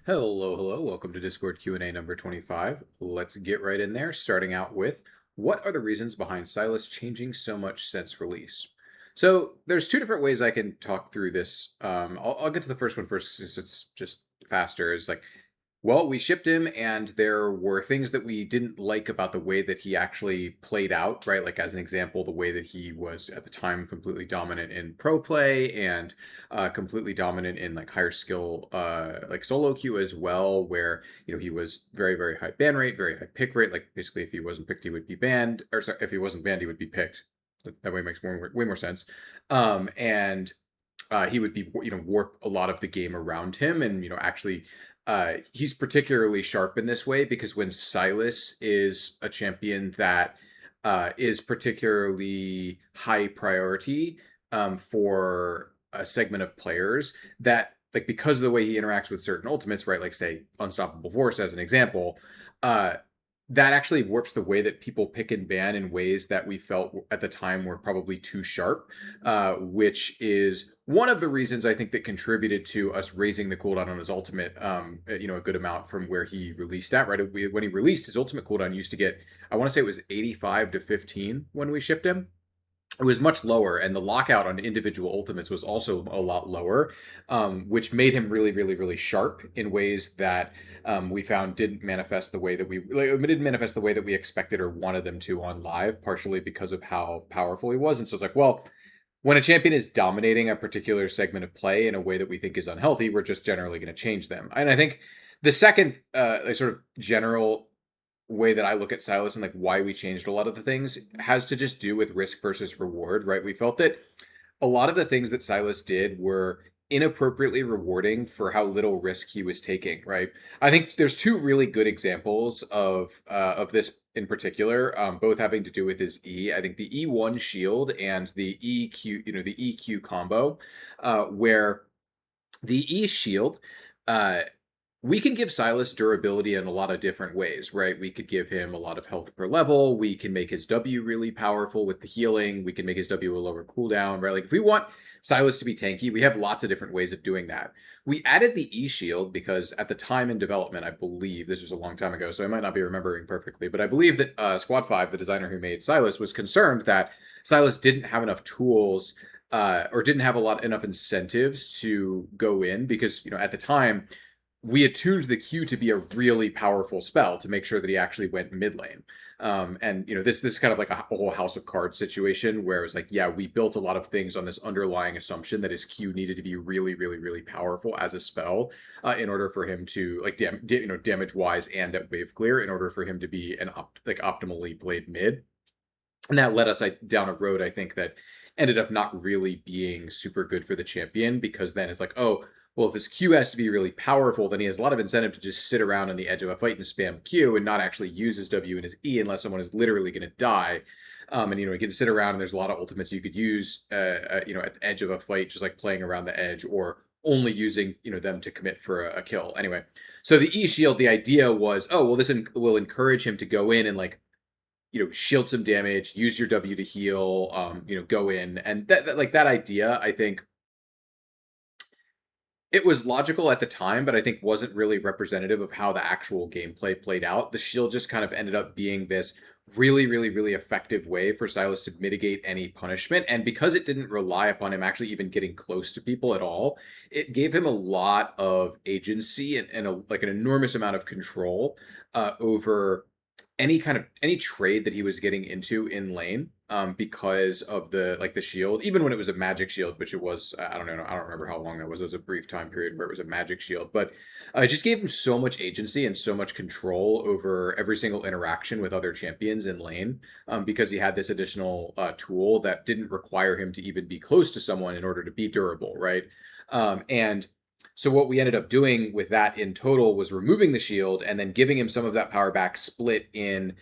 Hello. Welcome to Discord Q&A number 25. Let's get right in there, starting out with, what are the reasons behind Sylas changing so much since release? So there's two different ways I can talk through this. I'll get to the first one first, since it's just faster. Is like, well, we shipped him, and there were things that we didn't like about the way that he actually played out, right? Like, as an example, the way that he was at the time completely dominant in pro play and completely dominant in like higher skill, like solo queue as well, where he was very, very high ban rate, very high pick rate. Like, basically, if he wasn't picked, he would be banned, or sorry, if he wasn't banned, he would be picked. That way makes way more sense. And he would be warp a lot of the game around him, and actually he's particularly sharp in this way because when Sylas is a champion that is particularly high priority for a segment of players, that like because of the way he interacts with certain ultimates, right? Like say Unstoppable Force as an example, uh, that actually warps the way that people pick and ban in ways that we felt at the time were probably too sharp, which is one of the reasons I think that contributed to us raising the cooldown on his ultimate, a good amount from where he released at. Right, when he released, his ultimate cooldown used to get, I want to say it was 85 to 15 when we shipped him. It was much lower, and the lockout on individual ultimates was also a lot lower, which made him really, really, really sharp in ways that we found didn't manifest the way that we expected or wanted them to on live, partially because of how powerful he was. And so it's like, well, when a champion is dominating a particular segment of play in a way that we think is unhealthy, we're just generally going to change them. And I think the second, sort of general way that I look at Sylas and like why we changed a lot of the things has to just do with risk versus reward, right? We felt that a lot of the things that Sylas did were inappropriately rewarding for how little risk he was taking, right? I think there's two really good examples of this in particular, both having to do with his E. I think the E1 shield and the EQ, the EQ combo, where the E shield, uh, we can give Sylas durability in a lot of different ways, right? We could give him a lot of health per level. We can make his W really powerful with the healing. We can make his W a lower cooldown, right? Like if we want Sylas to be tanky, we have lots of different ways of doing that. We added the E shield because at the time in development, I believe this was a long time ago, so I might not be remembering perfectly, but I believe that Squad 5, the designer who made Sylas, was concerned that Sylas didn't have enough tools or didn't have enough incentives to go in because at the time we attuned the Q to be a really powerful spell to make sure that he actually went mid lane. And this is kind of like a whole House of Cards situation where it's like, yeah, we built a lot of things on this underlying assumption that his Q needed to be really, really, really powerful as a spell in order for him to like damage wise and at wave clear in order for him to be an optimally played mid. And that led us down a road, I think, that ended up not really being super good for the champion because then it's like, oh, well, if his Q has to be really powerful, then he has a lot of incentive to just sit around on the edge of a fight and spam Q and not actually use his W and his E unless someone is literally going to die. And he can sit around and there's a lot of ultimates you could use, at the edge of a fight, just like playing around the edge or only using them to commit for a kill. Anyway, so the E shield, the idea was, oh, well, this will encourage him to go in and like shield some damage, use your W to heal, go in. And that idea, I think it was logical at the time, but I think wasn't really representative of how the actual gameplay played out. The shield just kind of ended up being this really, really, really effective way for Sylas to mitigate any punishment. And because it didn't rely upon him actually even getting close to people at all, it gave him a lot of agency and an enormous amount of control over any trade that he was getting into in lane, because of the shield, even when it was a magic shield, which it was, I don't know, I don't remember how long that was. It was a brief time period where it was a magic shield, but it just gave him so much agency and so much control over every single interaction with other champions in lane, because he had this additional tool that didn't require him to even be close to someone in order to be durable, right? And so what we ended up doing with that in total was removing the shield and then giving him some of that power back split in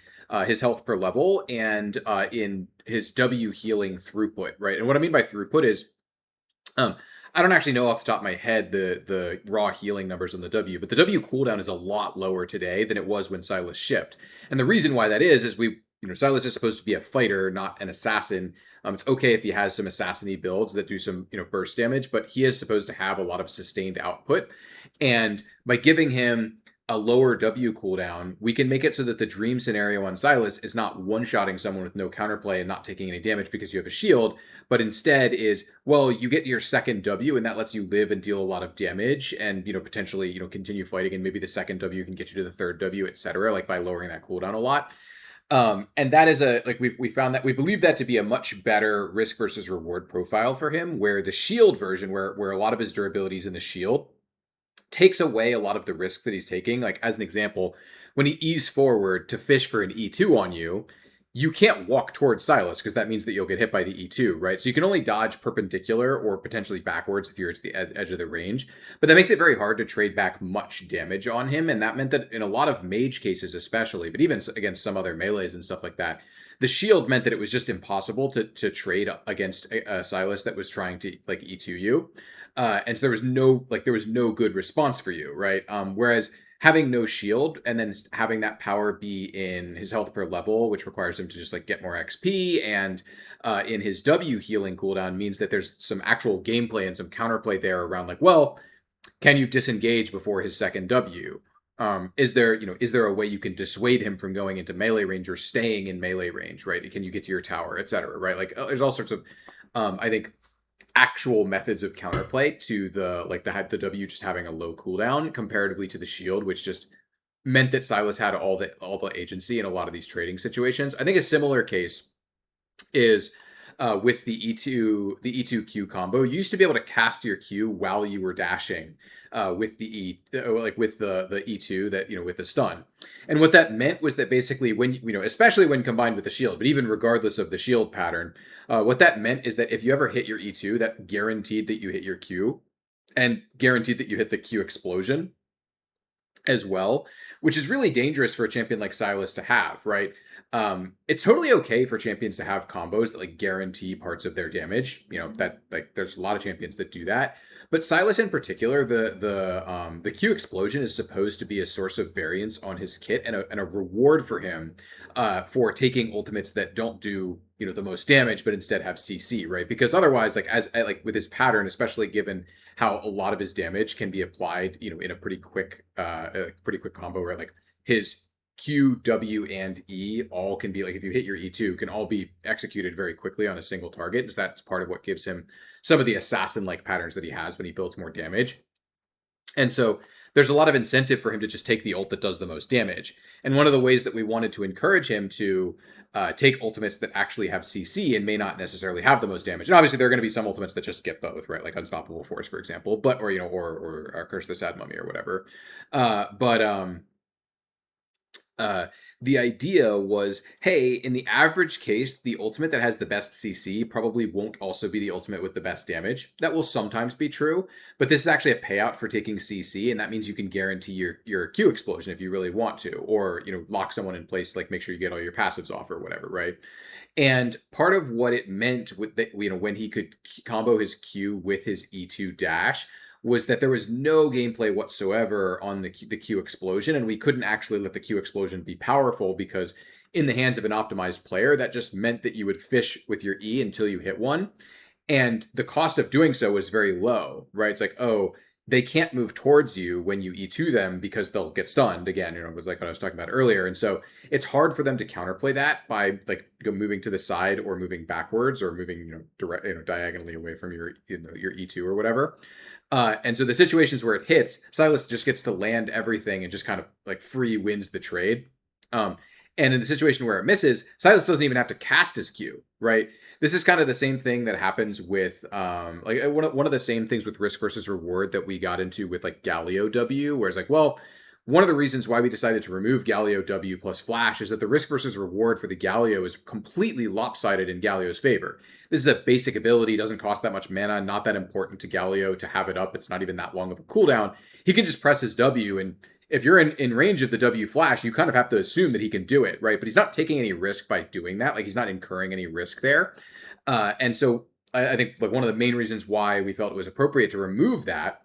his health per level and in his W healing throughput, right? And what I mean by throughput is, I don't actually know off the top of my head the raw healing numbers on the W, but the W cooldown is a lot lower today than it was when Sylas shipped. And the reason why that is Sylas is supposed to be a fighter, not an assassin. It's okay if he has some assassin-y builds that do some, burst damage, but he is supposed to have a lot of sustained output. And by giving him a lower W cooldown, we can make it so that the dream scenario on Sylas is not one-shotting someone with no counterplay and not taking any damage because you have a shield, but instead is, well, you get your second W and that lets you live and deal a lot of damage and, potentially, continue fighting, and maybe the second W can get you to the third W, etc., like by lowering that cooldown a lot. And that is we found that we believe that to be a much better risk versus reward profile for him, where the shield version, where a lot of his durability is in the shield, takes away a lot of the risk that he's taking. Like, as an example, when he ease forward to fish for an E2 on you, you can't walk towards Sylas because that means that you'll get hit by the E2, right? So you can only dodge perpendicular or potentially backwards if you're at the edge of the range. But that makes it very hard to trade back much damage on him. And that meant that in a lot of mage cases especially, but even against some other melees and stuff like that, the shield meant that it was just impossible to trade against Sylas that was trying to like E2 you. And so there was no good response for you, right? Whereas having no shield and then having that power be in his health per level, which requires him to just like get more XP, and in his W healing cooldown means that there's some actual gameplay and some counterplay there around like, well, can you disengage before his second W? Is there a way you can dissuade him from going into melee range or staying in melee range, right? Can you get to your tower, etc., right? Like there's all sorts of, I think, actual methods of counterplay to the W just having a low cooldown comparatively to the shield, which just meant that Sylas had all the agency in a lot of these trading situations. I think a similar case is with the E2 Q combo. You used to be able to cast your Q while you were dashing with the the E2 that with the stun. And what that meant was that basically when especially when combined with the shield, but even regardless of the shield pattern, what that meant is that if you ever hit your E2, that guaranteed that you hit your Q and guaranteed that you hit the Q explosion as well, which is really dangerous for a champion like Sylas to have, right? It's totally okay for champions to have combos that like guarantee parts of their damage. That like there's a lot of champions that do that. But Sylas in particular, the Q explosion is supposed to be a source of variance on his kit and a reward for him for taking ultimates that don't do the most damage, but instead have CC, right? Because otherwise, like with his pattern, especially given how a lot of his damage can be applied, in a pretty quick combo where like his Q, W, and E all can be like, if you hit your E2, can all be executed very quickly on a single target. So that's part of what gives him some of the assassin-like patterns that he has when he builds more damage. And so there's a lot of incentive for him to just take the ult that does the most damage. And one of the ways that we wanted to encourage him to take ultimates that actually have CC and may not necessarily have the most damage. And obviously there are going to be some ultimates that just get both, right? Like Unstoppable Force, for example, but or Curse the Sad Mummy or whatever. The idea was, hey, in the average case, the ultimate that has the best CC probably won't also be the ultimate with the best damage. That will sometimes be true, but this is actually a payout for taking CC, and that means you can guarantee your Q explosion if you really want to, or lock someone in place, like make sure you get all your passives off or whatever, right? And part of what it meant with when he could combo his Q with his E2 dash was that there was no gameplay whatsoever on the Q explosion, and we couldn't actually let the Q explosion be powerful because in the hands of an optimized player, that just meant that you would fish with your E until you hit one. And the cost of doing so was very low, right? It's like, oh, they can't move towards you when you E2 them because they'll get stunned again. It was like what I was talking about earlier. And so it's hard for them to counterplay that by like moving to the side or moving backwards or moving, diagonally away from your E2 or whatever. And so the situations where it hits, Sylas just gets to land everything and just kind of like free wins the trade. And in the situation where it misses, Sylas doesn't even have to cast his Q, right? This is kind of the same thing that happens with one of the same things with risk versus reward that we got into with like Galio W, where it's like, well, one of the reasons why we decided to remove Galio W plus Flash is that the risk versus reward for the Galio is completely lopsided in Galio's favor. This is a basic ability, doesn't cost that much mana, not that important to Galio to have it up. It's not even that long of a cooldown. He can just press his W, and if you're in range of the W flash, you kind of have to assume that he can do it, right? But he's not taking any risk by doing that. Like, he's not incurring any risk there. And so I think like one of the main reasons why we felt it was appropriate to remove that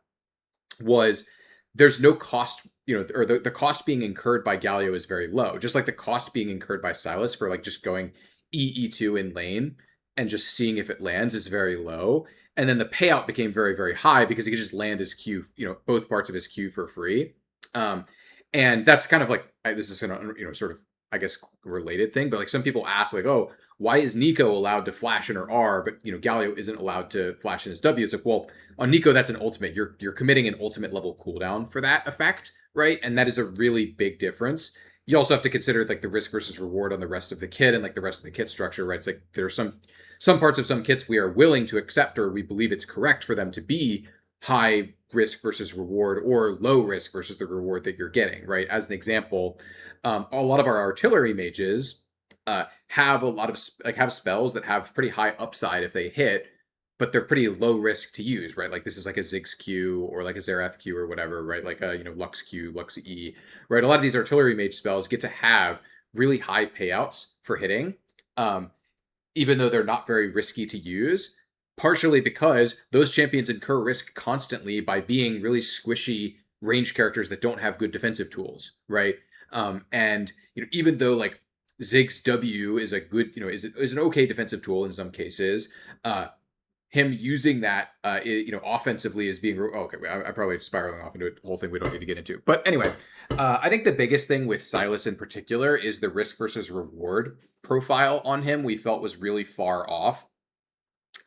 was there's no cost, or the cost being incurred by Galio is very low. Just like the cost being incurred by Sylas for like just going E2 in lane and just seeing if it lands is very low. And then the payout became very, very high because he could just land his Q, both parts of his Q for free. Um, and that's kind of like, this is an, sort of, I guess, related thing. But like some people ask, like, oh, why is Nico allowed to flash in her R, but Galio isn't allowed to flash in his W? It's like, well, on Nico, that's an ultimate. You're committing an ultimate level cooldown for that effect, right? And that is a really big difference. You also have to consider like the risk versus reward on the rest of the kit and like the rest of the kit structure, right? It's like there are some parts of some kits we are willing to accept or we believe it's correct for them to be high risk versus reward or low risk versus the reward that you're getting, right? As an example, a lot of our artillery mages have a lot of have spells that have pretty high upside if they hit, but they're pretty low risk to use, right? Like this is like a Ziggs Q or like a Zerath Q or whatever, right? Like a Lux Q, Lux E, right? A lot of these artillery mage spells get to have really high payouts for hitting, even though they're not very risky to use. Partially because those champions incur risk constantly by being really squishy range characters that don't have good defensive tools, right? And even though like Ziggs W is a good, is an okay defensive tool in some cases, him using that, offensively is being. Oh, okay, I'm probably spiraling off into a whole thing we don't need to get into. But anyway, I think the biggest thing with Sylas in particular is the risk versus reward profile on him. We felt was really far off,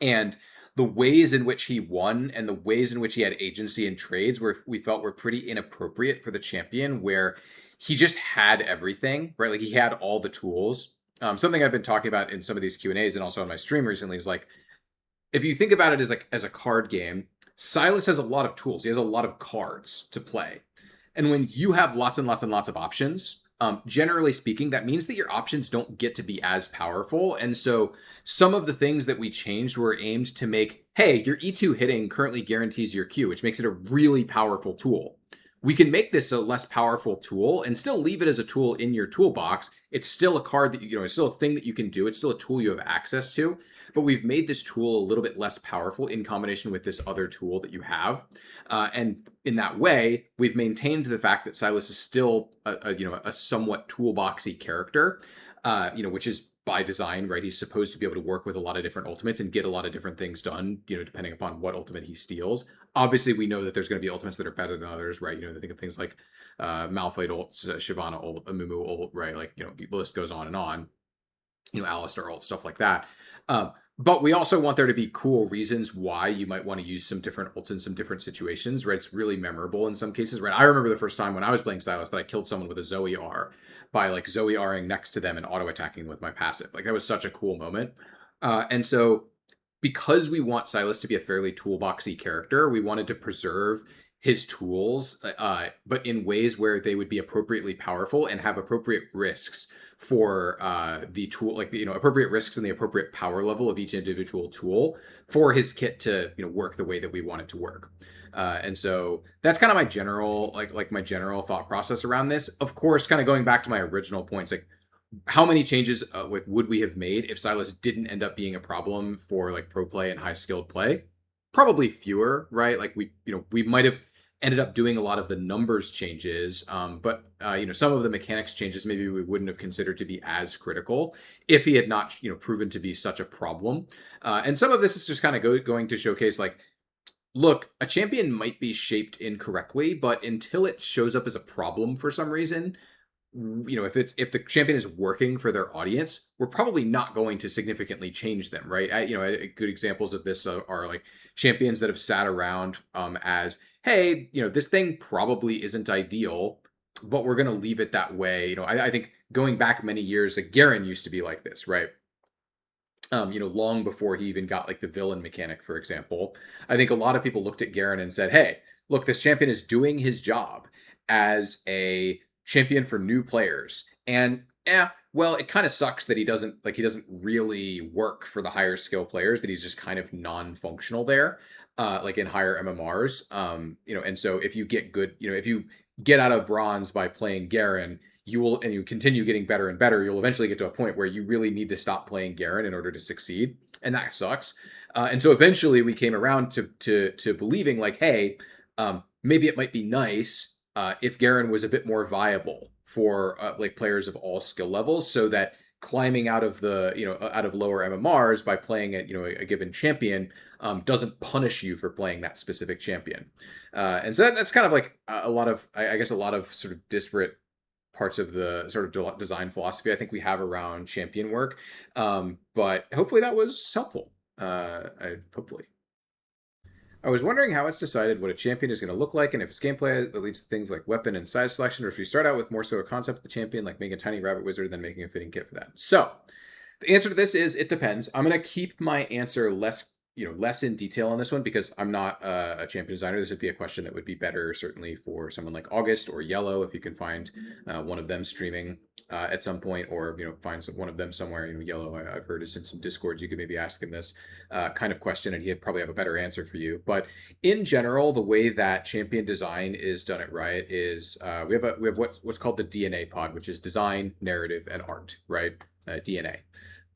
and the ways in which he won and the ways in which he had agency in trades we felt were pretty inappropriate for the champion, where he just had everything, right? Like he had all the tools. Something I've been talking about in some of these Q&As and also on my stream recently is like, if you think about it as a card game, Sylas has a lot of tools. He has a lot of cards to play. And when you have lots and lots and lots of options, generally speaking, that means that your options don't get to be as powerful. And so some of the things that we changed were aimed to make, hey, your E2 hitting currently guarantees your Q, which makes it a really powerful tool. We can make this a less powerful tool and still leave it as a tool in your toolbox. It's still a card that, it's still a thing that you can do. It's still a tool you have access to, but we've made this tool a little bit less powerful in combination with this other tool that you have. And in that way, we've maintained the fact that Sylas is still a somewhat toolboxy character, which is by design, right? He's supposed to be able to work with a lot of different ultimates and get a lot of different things done, depending upon what ultimate he steals. Obviously, we know that there's going to be ultimates that are better than others, right? Think of things like Malphite ult, Shyvana ult, Amumu ult, right? Like, the list goes on and on. Alistar ult, stuff like that. But we also want there to be cool reasons why you might want to use some different ults in some different situations, right? It's really memorable in some cases, right? I remember the first time when I was playing Sylas that I killed someone with a Zoe R by like Zoe Ring next to them and auto-attacking with my passive. Like that was such a cool moment. And so because we want Sylas to be a fairly toolboxy character, we wanted to preserve his tools, but in ways where they would be appropriately powerful and have appropriate risks for the tool, like appropriate risks and the appropriate power level of each individual tool for his kit to work the way that we want it to work. And so that's kind of my general my general thought process around this. Of course, kind of going back to my original points, like how many changes would we have made if Sylas didn't end up being a problem for like pro play and high skilled play? Probably fewer, right? Like we might have ended up doing a lot of the numbers changes, but some of the mechanics changes maybe we wouldn't have considered to be as critical if he had not proven to be such a problem. And some of this is just kind of going to showcase like, look, a champion might be shaped incorrectly, but until it shows up as a problem for some reason, if the champion is working for their audience, we're probably not going to significantly change them, right? Good examples of this are like champions that have sat around as, hey, this thing probably isn't ideal, but we're going to leave it that way. I think going back many years, like Garen used to be like this, right? Long before he even got like the villain mechanic, for example. I think a lot of people looked at Garen and said, hey, look, this champion is doing his job as a champion for new players. And well, it kind of sucks that he doesn't really work for the higher skill players, that he's just kind of non-functional there, like in higher MMRs. And so if you get good, if you get out of bronze by playing Garen, and you continue getting better and better, you'll eventually get to a point where you really need to stop playing Garen in order to succeed. And that sucks. And so eventually we came around to believing like, hey, maybe it might be nice if Garen was a bit more viable for like players of all skill levels, so that climbing out of the out of lower MMRs by playing a given champion doesn't punish you for playing that specific champion. And so that's kind of like a lot of, I guess, a lot of sort of disparate parts of the sort of design philosophy I think we have around champion work. But hopefully that was helpful. Hopefully. I was wondering how it's decided what a champion is going to look like, and if it's gameplay that leads to things like weapon and size selection, or if you start out with more so a concept of the champion, like making a tiny rabbit wizard, then making a fitting kit for that. So, the answer to this is it depends. I'm going to keep my answer less in detail on this one because I'm not a champion designer. This would be a question that would be better certainly for someone like August or Yellow, if you can find one of them streaming at some point, or find one of them somewhere. Yellow, I've heard, is in some discords. You could maybe ask him this kind of question, and he'd probably have a better answer for you. But in general, the way that champion design is done at Riot is we have what's called the DNA pod, which is design, narrative, and art. Right, DNA.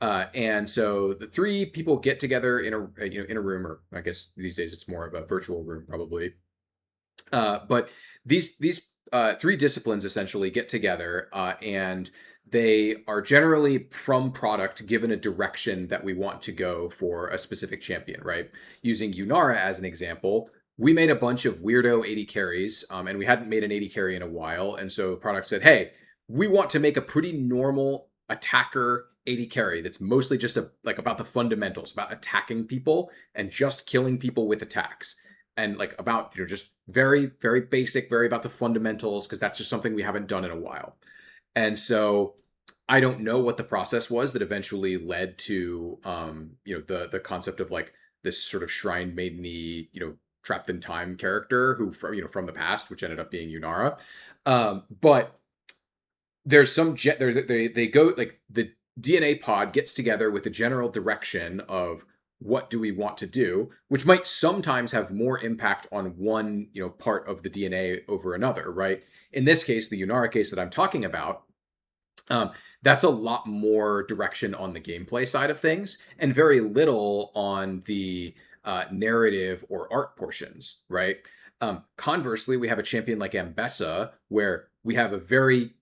And so the three people get together in a room, or I guess these days it's more of a virtual room probably. But these three disciplines essentially get together, and they are generally from product given a direction that we want to go for a specific champion, right? Using Yunara as an example, we made a bunch of weirdo 80 carries, and we hadn't made an 80 carry in a while. And so product said, hey, we want to make a pretty normal attacker 80 carry that's mostly just about the fundamentals, about attacking people and just killing people with attacks, and about just very, very basic, very about the fundamentals, because that's just something we haven't done in a while. And so I don't know what the process was that eventually led to the concept of this sort of shrine maiden-y, trapped in time character who from the past, which ended up being Yunara. But there's some they go the DNA pod gets together with a general direction of what do we want to do, which might sometimes have more impact on one part of the DNA over another, right? In this case, the Yunara case that I'm talking about, that's a lot more direction on the gameplay side of things and very little on the narrative or art portions, right? Conversely, we have a champion like Ambessa, where we have a very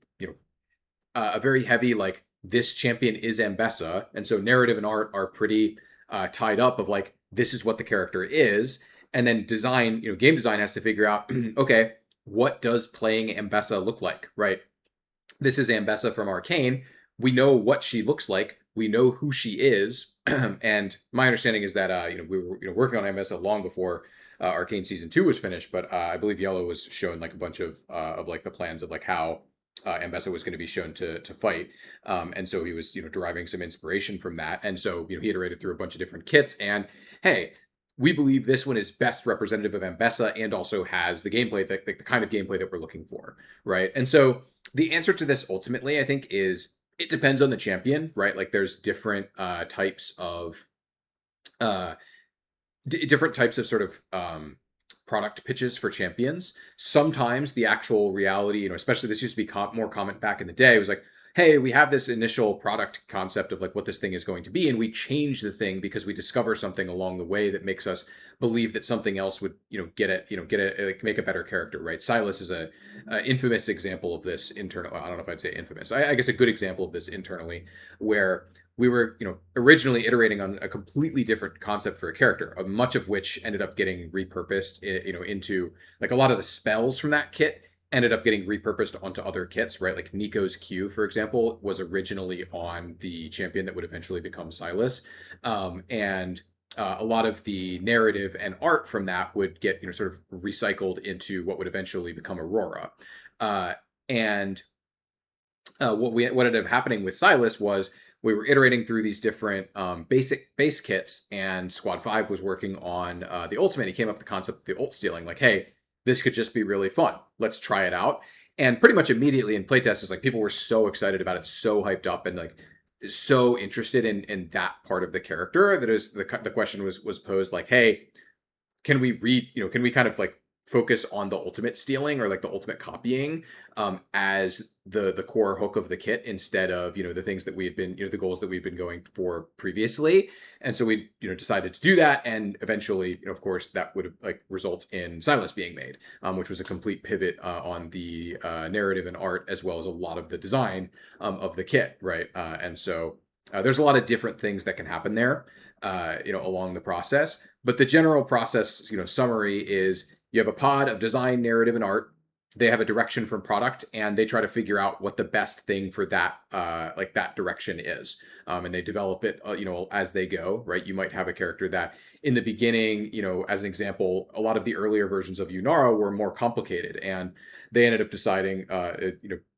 heavy this champion is Ambessa, and so narrative and art are pretty tied up of this is what the character is, and then design, game design has to figure out okay, what does playing Ambessa look like, right? This is Ambessa from Arcane. We know what she looks like. We know who she is, and my understanding is that we were working on Ambessa long before Arcane season 2 was finished, but I believe Yellow was shown a bunch of the plans of how Ambessa was going to be shown to fight, and so he was deriving some inspiration from that, and so he iterated through a bunch of different kits, and hey, we believe this one is best representative of Ambessa and also has the gameplay, the kind of gameplay that we're looking for, right? And so the answer to this ultimately, I think, is it depends on the champion, right? There's different types of different types of sort of product pitches for champions. Sometimes the actual reality, especially this used to be more common back in the day, was hey, we have this initial product concept of what this thing is going to be, and we change the thing because we discover something along the way that makes us believe that something else would make a better character, right? Sylas is a infamous example of this internal. I don't know if I'd say infamous. I guess a good example of this internally, where we were originally iterating on a completely different concept for a character, much of which ended up getting repurposed into a lot of the spells from that kit ended up getting repurposed onto other kits, right? Like Nico's Q, for example, was originally on the champion that would eventually become Sylas. And a lot of the narrative and art from that would get, sort of recycled into what would eventually become Aurora. And what ended up happening with Sylas was we were iterating through these different base kits, and Squad 5 was working on the ultimate. He came up with the concept of the ult stealing, hey, this could just be really fun. Let's try it out. And pretty much immediately in playtests, people were so excited about it, so hyped up, and so interested in that part of the character that is the question was posed hey, can we kind of focus on the ultimate stealing or like the ultimate copying as the core hook of the kit instead of the things that we had been the goals that we've been going for previously. And so we've decided to do that, and eventually of course that would like result in Sylas being made, which was a complete pivot on the narrative and art as well as a lot of the design of the kit, right? And so there's a lot of different things that can happen there along the process, but the general process summary is you have a pod of design, narrative, and art. They have a direction from product, and they try to figure out what the best thing for that that direction is. And they develop it as they go, right? You might have a character that in the beginning, as an example, a lot of the earlier versions of Yunara were more complicated, and they ended up deciding I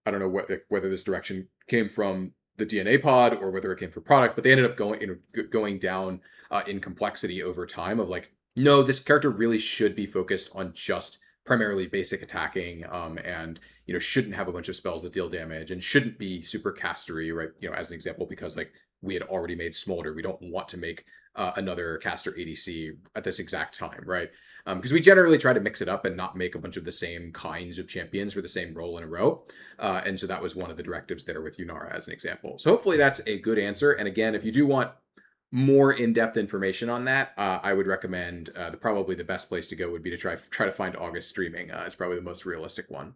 don't know whether this direction came from the DNA pod or whether it came from product, but they ended up going down in complexity over time of like, no, this character really should be focused on just primarily basic attacking, and shouldn't have a bunch of spells that deal damage and shouldn't be super castery, right? As an example, because like we had already made Smolder, we don't want to make another caster ADC at this exact time, right? Because we generally try to mix it up and not make a bunch of the same kinds of champions for the same role in a row. And so that was one of the directives there with Yunara as an example. So hopefully that's a good answer. And again, if you do want more in-depth information on that, I would recommend probably the best place to go would be to try to find August streaming. It's probably the most realistic one.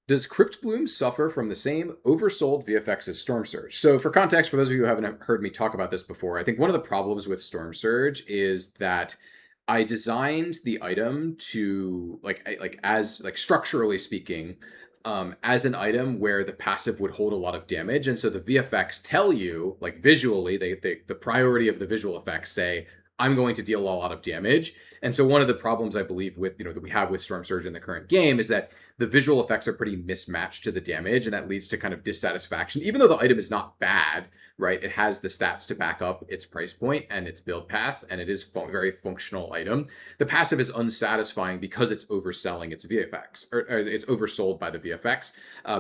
Does Cryptbloom suffer from the same oversold VFX as Storm Surge? So for context, for those of you who haven't heard me talk about this before, I think one of the problems with Storm Surge is that I designed the item to as structurally speaking, as an item where the passive would hold a lot of damage, and so the VFX tell you like visually, the priority of the visual effects say I'm going to deal a lot of damage. And so one of the problems I believe with that we have with Storm Surge in the current game is that the visual effects are pretty mismatched to the damage, and that leads to kind of dissatisfaction. Even though the item is not bad, right? It has the stats to back up its price point and its build path, and it is a very functional item. The passive is unsatisfying because it's overselling its VFX, or it's oversold by the VFX,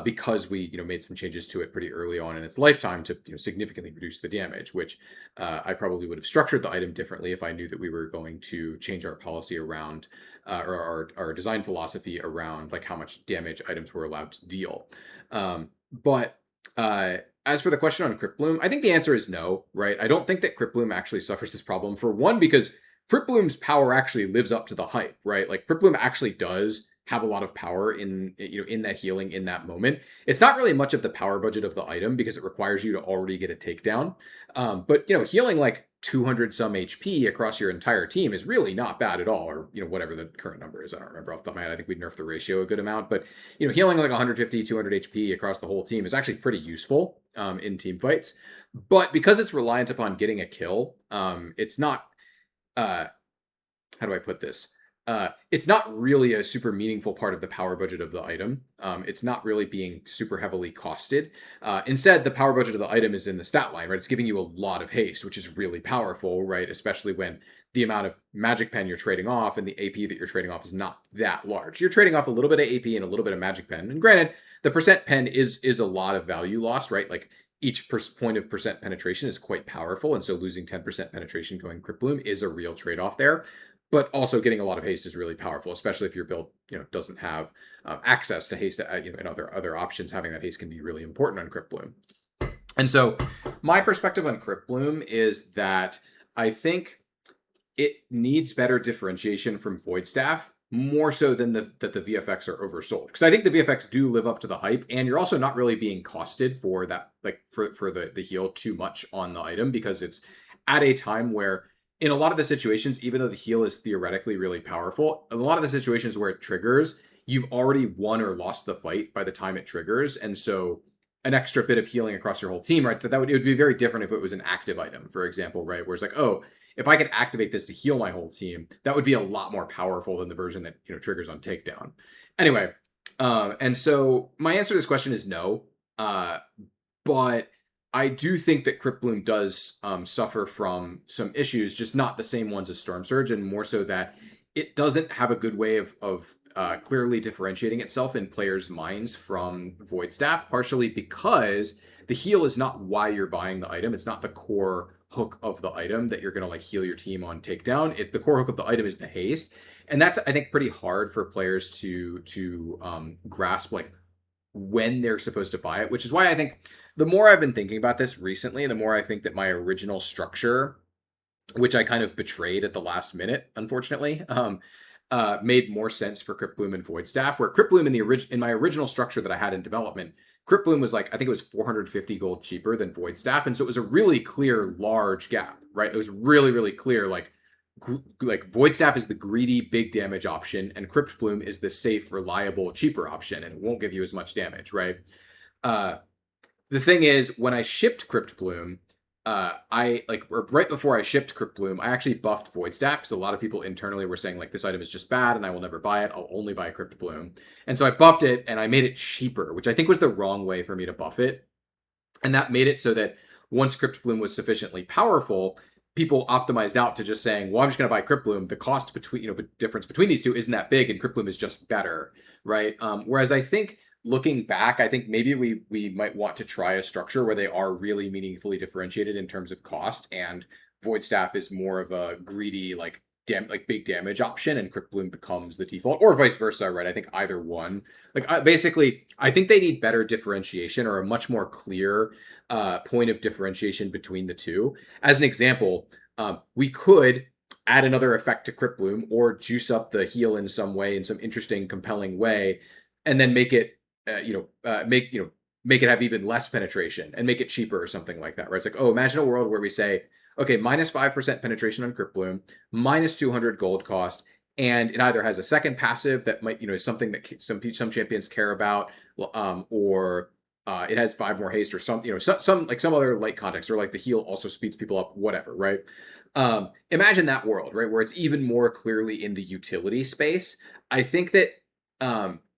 because we made some changes to it pretty early on in its lifetime to significantly reduce the damage, which I probably would have structured the item differently if I knew that we were going to change our policy around or our design philosophy around like how much damage items were allowed to deal. But as for the question on Cryptbloom, I think the answer is no, right? I don't think that Cryptbloom actually suffers this problem. For one, because Cryptbloom's power actually lives up to the hype, right? Like Cryptbloom actually does have a lot of power in that healing in that moment. It's not really much of the power budget of the item because it requires you to already get a takedown. But healing like 200 some HP across your entire team is really not bad at all, or whatever the current number is. I don't remember off the top of my head. I think we nerfed the ratio a good amount, but healing like 150, 200 HP across the whole team is actually pretty useful in team fights. But because it's reliant upon getting a kill, it's not. How do I put this? It's not really a super meaningful part of the power budget of the item. It's not really being super heavily costed. Instead, the power budget of the item is in the stat line, right? It's giving you a lot of haste, which is really powerful, right? Especially when the amount of magic pen you're trading off and the AP that you're trading off is not that large. You're trading off a little bit of AP and a little bit of magic pen. And granted, the percent pen is a lot of value lost, right? Like each point of percent penetration is quite powerful. And so losing 10% penetration going Cryptbloom is a real trade-off there. But also getting a lot of haste is really powerful, especially if your build, doesn't have access to haste, and other options. Having that haste can be really important on Cryptbloom. And so, my perspective on Cryptbloom is that I think it needs better differentiation from Void Staff, more so than that the VFX are oversold. Because I think the VFX do live up to the hype, and you're also not really being costed for that, like for the heal too much on the item, because it's at a time where, in a lot of the situations, even though the heal is theoretically really powerful, a lot of the situations where it triggers, you've already won or lost the fight by the time it triggers. And so an extra bit of healing across your whole team, right? It would be very different if it was an active item, for example, right? Where it's like, oh, if I could activate this to heal my whole team, that would be a lot more powerful than the version that triggers on takedown. Anyway, and so my answer to this question is no. But I do think that Cryptbloom does suffer from some issues, just not the same ones as Storm Surge, and more so that it doesn't have a good way of clearly differentiating itself in players' minds from Void Staff, partially because the heal is not why you're buying the item. It's not the core hook of the item that you're going to like heal your team on takedown. The core hook of the item is the haste, and that's I think pretty hard for players to grasp like when they're supposed to buy it. Which is why I think the more I've been thinking about this recently, the more I think that my original structure, which I kind of betrayed at the last minute, unfortunately, made more sense for Crypt Bloom and Void Staff. Where Crypt Bloom in my original structure that I had in development, Crypt Bloom was like I think it was 450 gold cheaper than Void Staff, and so it was a really clear large gap, right? It was really clear like Void Staff is the greedy big damage option, and Crypt Bloom is the safe, reliable, cheaper option, and it won't give you as much damage, right? Uh, the thing is, when I shipped Crypt Bloom, I like right before I shipped Crypt Bloom, I actually buffed Void Staff because a lot of people internally were saying like this item is just bad and I will never buy it. I'll only buy Crypt Bloom, and so I buffed it and I made it cheaper, which I think was the wrong way for me to buff it, and that made it so that once Crypt Bloom was sufficiently powerful, people optimized out to just saying, well, I'm just going to buy Crypt Bloom. The cost between difference between these two isn't that big, and Crypt Bloom is just better, right? Whereas I think looking back, I think maybe we might want to try a structure where they are really meaningfully differentiated in terms of cost, and Void Staff is more of a greedy like big damage option, and Crypt Bloom becomes the default, or vice versa, right? I think either one. Basically, I think they need better differentiation or a much more clear point of differentiation between the two. As an example, we could add another effect to Crypt Bloom or juice up the heal in some way, in some interesting, compelling way, and then make it make it have even less penetration and make it cheaper or something like that, right? It's like, oh, imagine a world where we say, okay, minus 5% penetration on Crypt Bloom, minus 200 gold cost, and it either has a second passive that might, is something that some champions care about, or it has 5 more haste or some, some other light context, or like the heal also speeds people up, whatever, right? Imagine that world, right, where it's even more clearly in the utility space. I think that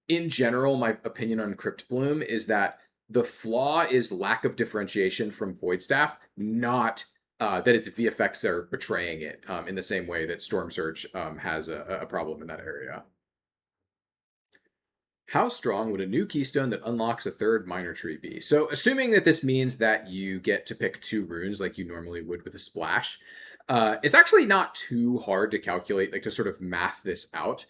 in general, my opinion on Crypt Bloom is that the flaw is lack of differentiation from Void Staff, not that its VFX are betraying it in the same way that Storm Surge has a problem in that area. How strong would a new keystone that unlocks a third minor tree be? So, assuming that this means that you get to pick 2 runes like you normally would with a splash, it's actually not too hard to calculate, like to sort of math this out.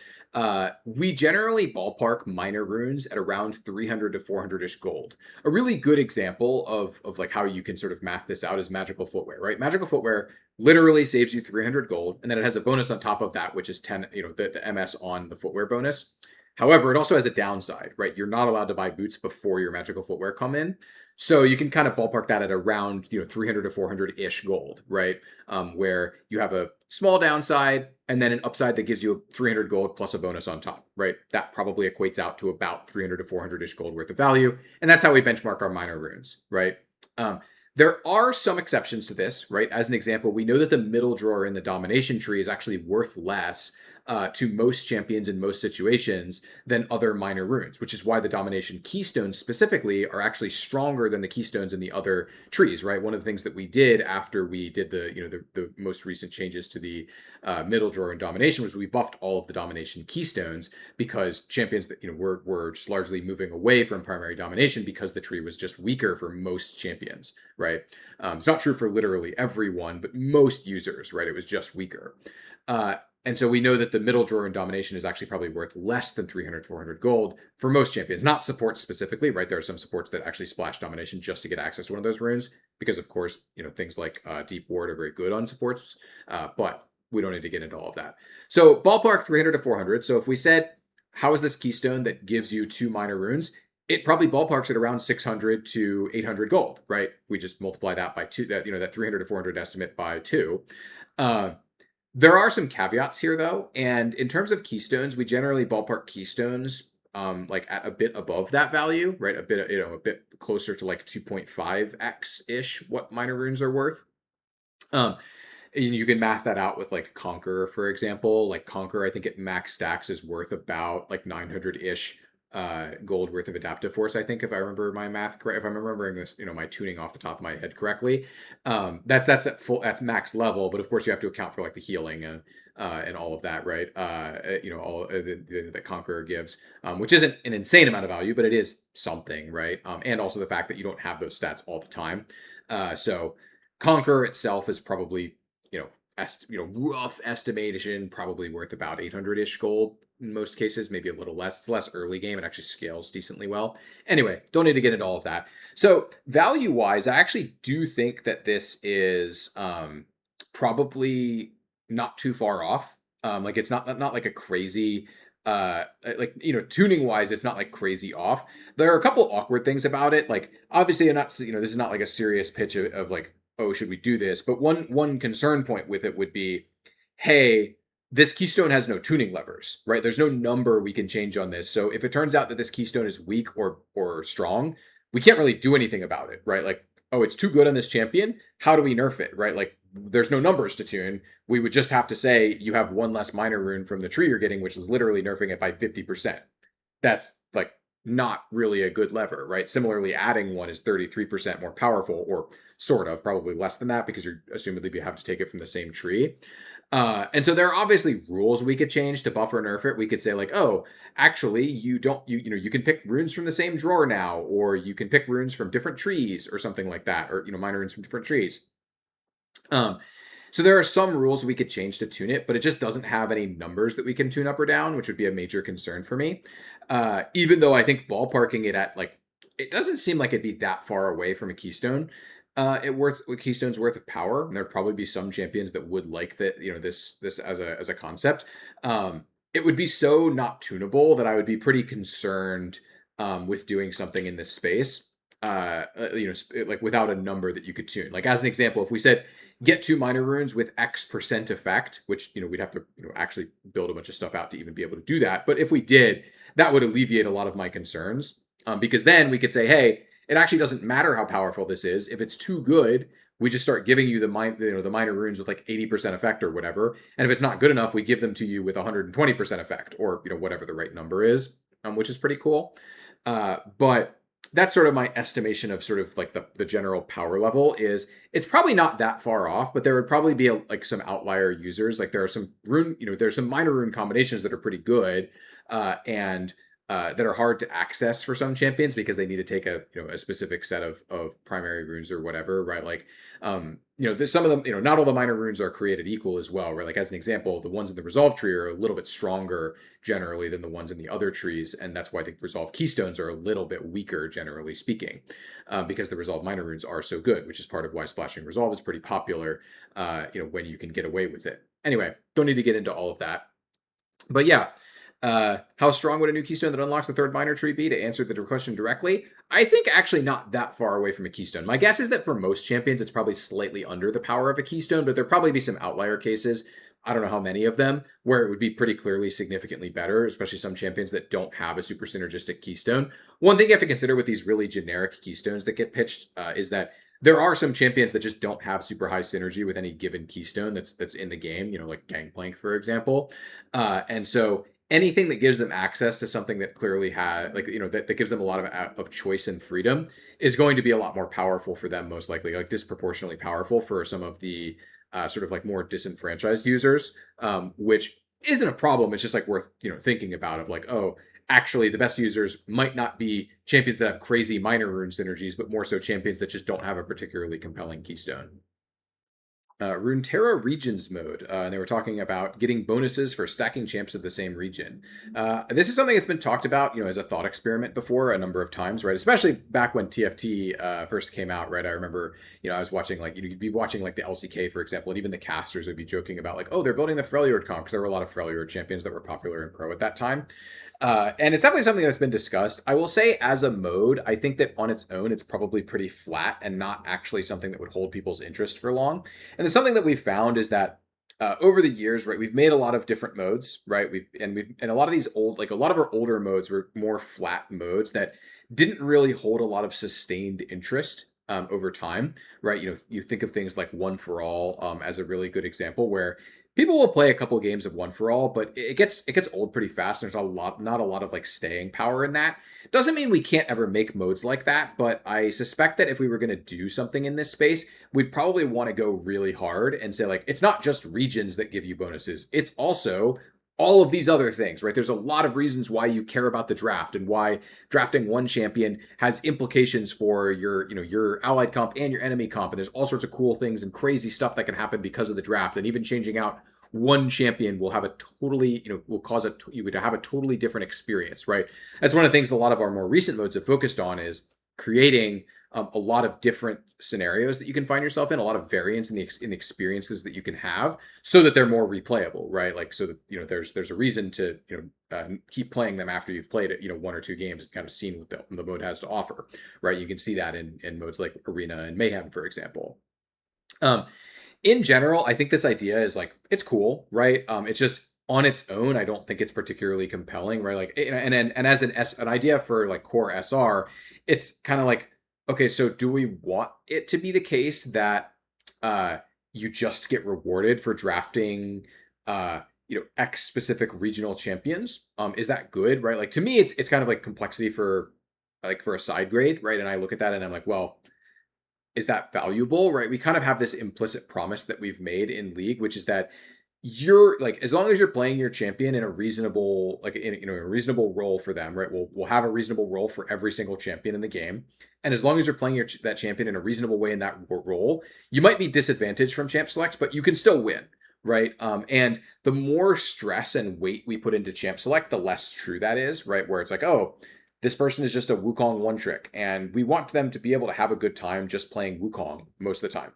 We generally ballpark minor runes at around 300 to 400-ish gold. A really good example of like how you can sort of math this out is Magical Footwear, right? Magical Footwear literally saves you 300 gold, and then it has a bonus on top of that, which is 10, the MS on the footwear bonus. However, it also has a downside, right? You're not allowed to buy boots before your magical footwear come in. So you can kind of ballpark that at around 300 to 400-ish gold, right? Where you have a small downside and then an upside that gives you 300 gold plus a bonus on top, right? That probably equates out to about 300 to 400-ish gold worth of value. And that's how we benchmark our minor runes, right? There are some exceptions to this, right? As an example, we know that the middle drawer in the domination tree is actually worth less to most champions in most situations than other minor runes, which is why the domination keystones specifically are actually stronger than the keystones in the other trees, right? One of the things that we did after we did the most recent changes to the middle drawer in domination was we buffed all of the domination keystones, because champions that were just largely moving away from primary domination because the tree was just weaker for most champions, right? It's not true for literally everyone, but most users, right? It was just weaker. And so we know that the middle drawer in domination is actually probably worth less than 300, 400 gold for most champions, not supports specifically, right? There are some supports that actually splash domination just to get access to one of those runes, because of course, things like Deep Ward are very good on supports, but we don't need to get into all of that. So ballpark 300 to 400. So if we said, how is this keystone that gives you 2 minor runes? It probably ballparks at around 600 to 800 gold, right? We just multiply that by 2, that 300 to 400 estimate by 2. There are some caveats here, though, and in terms of keystones, we generally ballpark keystones like at a bit above that value, right? A bit closer to like 2.5x ish what minor runes are worth. And you can math that out with like Conqueror, for example. Like Conqueror, I think at max stacks is worth about like 900-ish gold worth of adaptive force, I think, if I remember my math correct, if I'm remembering this, my tuning off the top of my head correctly. That's max level, but of course you have to account for like the healing and all of that, right? All that Conqueror gives, which isn't an insane amount of value, but it is something, right? And also the fact that you don't have those stats all the time. So Conqueror itself is probably, you know, rough estimation, probably worth about 800-ish gold in most cases, maybe a little less. It's less early game. It actually scales decently well. Anyway, don't need to get into all of that. So value wise, I actually do think that this is probably not too far off. Like it's not like a crazy like tuning wise, it's not like crazy off. There are a couple awkward things about it. Like obviously, I'm not this is not like a serious pitch of like, oh, should we do this? But one concern point with it would be, hey, this keystone has no tuning levers, right? There's no number we can change on this. So if it turns out that this keystone is weak or strong, we can't really do anything about it, right? Like, oh, it's too good on this champion. How do we nerf it, right? Like, there's no numbers to tune. We would just have to say you have one less minor rune from the tree you're getting, which is literally nerfing it by 50%. That's like not really a good lever, right? Similarly, adding one is 33% more powerful, or sort of, probably less than that because you're assumedly you have to take it from the same tree. And so there are obviously rules we could change to buffer nerf it. We could say like, oh, actually, you can pick runes from the same drawer now, or you can pick runes from different trees or something like that, or minor runes from different trees. Um, so there are some rules we could change to tune it, but it just doesn't have any numbers that we can tune up or down, which would be a major concern for me. Even though I think ballparking it at like, it doesn't seem like it'd be that far away from a keystone. Keystone's worth of power. And there'd probably be some champions that would like that, this as a concept. It would be so not tunable that I would be pretty concerned with doing something in this space. Like without a number that you could tune. Like as an example, if we said get 2 minor runes with X% effect, which we'd have to actually build a bunch of stuff out to even be able to do that. But if we did, that would alleviate a lot of my concerns, because then we could say, hey, it actually doesn't matter how powerful this is. If it's too good, we just start giving you the minor runes with like 80% effect or whatever. And if it's not good enough, we give them to you with 120% effect, or whatever the right number is, which is pretty cool. But that's sort of my estimation of sort of like the general power level. Is it's probably not that far off, but there would probably be like some outlier users. Like there are some there's some minor rune combinations that are pretty good, and that are hard to access for some champions because they need to take a specific set of primary runes or whatever, right? Like there's some of them, not all the minor runes are created equal as well, right? Like as an example, the ones in the resolve tree are a little bit stronger generally than the ones in the other trees, and that's why the resolve keystones are a little bit weaker generally speaking, because the resolve minor runes are so good, which is part of why splashing resolve is pretty popular, when you can get away with it. Anyway, don't need to get into all of that, but yeah. How strong would a new keystone that unlocks the third minor tree be? To answer the question directly, I think actually not that far away from a keystone. My guess is that for most champions, it's probably slightly under the power of a keystone, but there'll probably be some outlier cases. I don't know how many of them, where it would be pretty clearly significantly better, especially some champions that don't have a super synergistic keystone. One thing you have to consider with these really generic keystones that get pitched is that there are some champions that just don't have super high synergy with any given keystone that's in the game, like Gangplank, for example. And so anything that gives them access to something that clearly has that gives them a lot of choice and freedom is going to be a lot more powerful for them, most likely, like disproportionately powerful for some of the sort of like more disenfranchised users, which isn't a problem. It's just like worth thinking about, of like, oh, actually the best users might not be champions that have crazy minor rune synergies, but more so champions that just don't have a particularly compelling keystone. Runeterra Regions mode, and they were talking about getting bonuses for stacking champs of the same region. This is something that's been talked about, as a thought experiment before a number of times, right? Especially back when TFT first came out, right? I remember, I was watching like you'd be watching like the LCK, for example, and even the casters would be joking about like, oh, they're building the Freljord comp, because there were a lot of Freljord champions that were popular in pro at that time. And it's definitely something that's been discussed. I will say, as a mode, I think that on its own, it's probably pretty flat and not actually something that would hold people's interest for long. And it's something that we've found is that over the years, right, we've made a lot of different modes, right? And a lot of these a lot of our older modes were more flat modes that didn't really hold a lot of sustained interest over time, right? You think of things like One for All as a really good example, where people will play a couple games of One for All, but it gets old pretty fast. There's not a lot of like staying power in that. Doesn't mean we can't ever make modes like that, but I suspect that if we were going to do something in this space, we'd probably want to go really hard and say like, it's not just regions that give you bonuses. It's also all of these other things, right? There's a lot of reasons why you care about the draft and why drafting one champion has implications for your, your allied comp and your enemy comp. And there's all sorts of cool things and crazy stuff that can happen because of the draft. And even changing out one champion will have a totally, will cause you to have a totally different experience, right? That's one of the things a lot of our more recent modes have focused on is creating a lot of different scenarios that you can find yourself in, a lot of variance in the experiences that you can have, so that they're more replayable, right? Like so that there's a reason to keep playing them after you've played it, one or two games, and kind of seen what the mode has to offer, right? You can see that in modes like Arena and Mayhem, for example. In general, I think this idea is like it's cool, right? It's just on its own, I don't think it's particularly compelling, right? Like, and as an idea for like core SR, it's kind of like, okay, so do we want it to be the case that you just get rewarded for drafting X specific regional champions? Is that good, right? Like to me, it's kind of like complexity for a side grade, right? And I look at that and I'm like, well, is that valuable, right? We kind of have this implicit promise that we've made in League, which is that you're like, as long as you're playing your champion in a reasonable, like in a reasonable role for them, right? We'll have a reasonable role for every single champion in the game, and as long as you're playing that champion in a reasonable way in that role, you might be disadvantaged from champ selects, but you can still win, right? And the more stress and weight we put into champ select, the less true that is, right? Where it's like, oh, this person is just a Wukong one trick, and we want them to be able to have a good time just playing Wukong most of the time.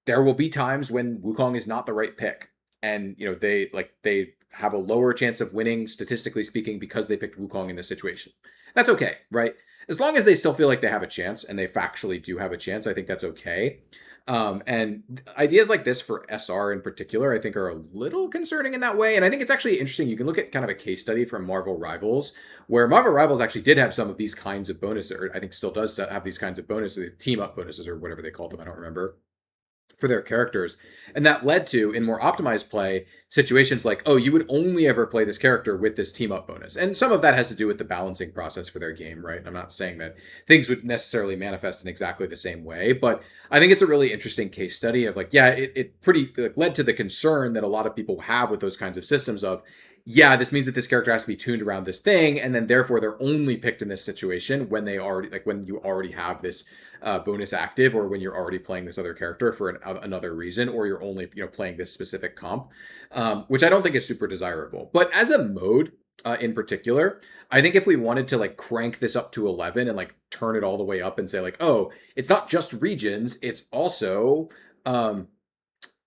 There will be times when Wukong is not the right pick, and they have a lower chance of winning statistically speaking because they picked Wukong in this situation. That's okay, right? As long as they still feel like they have a chance and they factually do have a chance, I think that's okay. And ideas like this for SR in particular, I think are a little concerning in that way. And I think it's actually interesting. You can look at kind of a case study from Marvel Rivals, where Marvel Rivals actually did have some of these kinds of bonuses, or I think still does have these kinds of bonuses, team up bonuses or whatever they called them. I don't remember, for their characters. And that led to, in more optimized play, situations like, oh, you would only ever play this character with this team up bonus. And some of that has to do with the balancing process for their game, right? I'm not saying that things would necessarily manifest in exactly the same way, but I think it's a really interesting case study of like, yeah, it pretty led to the concern that a lot of people have with those kinds of systems of, yeah, this means that this character has to be tuned around this thing, and then therefore they're only picked in this situation when they already when you already have this bonus active, or when you're already playing this other character for another reason, or you're only playing this specific comp, which I don't think is super desirable. But as a mode in particular, I think if we wanted to like crank this up to 11 and like turn it all the way up and say like, oh, it's not just regions, it's also I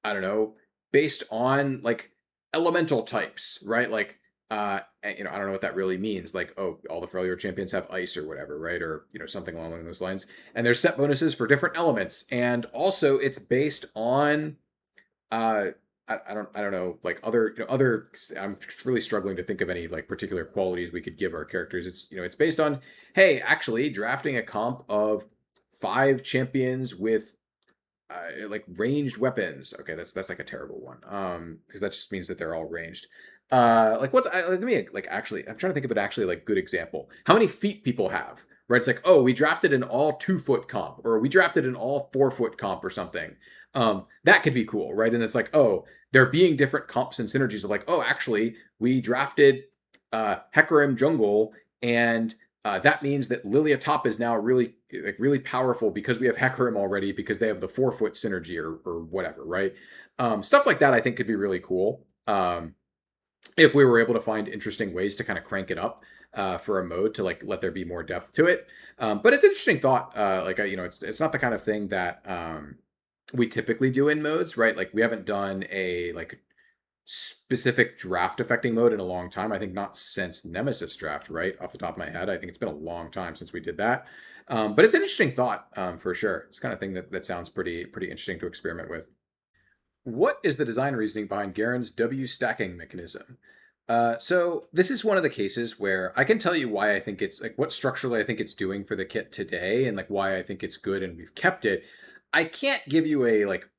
don't know, based on like elemental types, right? Like, I don't know what that really means. Like, oh, all the Failure champions have ice or whatever, right? Or, something along those lines. And there's set bonuses for different elements. And also it's based on, I don't know, like other, I'm really struggling to think of any like particular qualities we could give our characters. It's based on, hey, actually drafting a comp of 5 champions with like ranged weapons. Okay, that's like a terrible one. Because that just means that they're all ranged. Like what's let me like actually I'm trying to think of an actually like good example. How many feet people have, right? It's like, oh, we drafted an all 2-foot comp, or we drafted an all 4-foot comp or something. That could be cool, right? And it's like, oh, there being different comps and synergies of like, oh, actually, we drafted Hecarim jungle, and that means that Lilia top is now really powerful because we have Hecarim already, because they have the 4-foot synergy or whatever, right? Stuff like that I think could be really cool. If we were able to find interesting ways to kind of crank it up for a mode to like let there be more depth to it. But it's an interesting thought. It's not the kind of thing that we typically do in modes, right? Like we haven't done a like specific draft affecting mode in a long time. I think not since Nemesis draft, right? Off the top of my head, I think it's been a long time since we did that. But it's an interesting thought for sure. It's the kind of thing that sounds pretty interesting to experiment with. What is the design reasoning behind Garen's W stacking mechanism? So this is one of the cases where I can tell you why I think it's like what structurally I think it's doing for the kit today, and like why I think it's good and we've kept it. I can't give you a like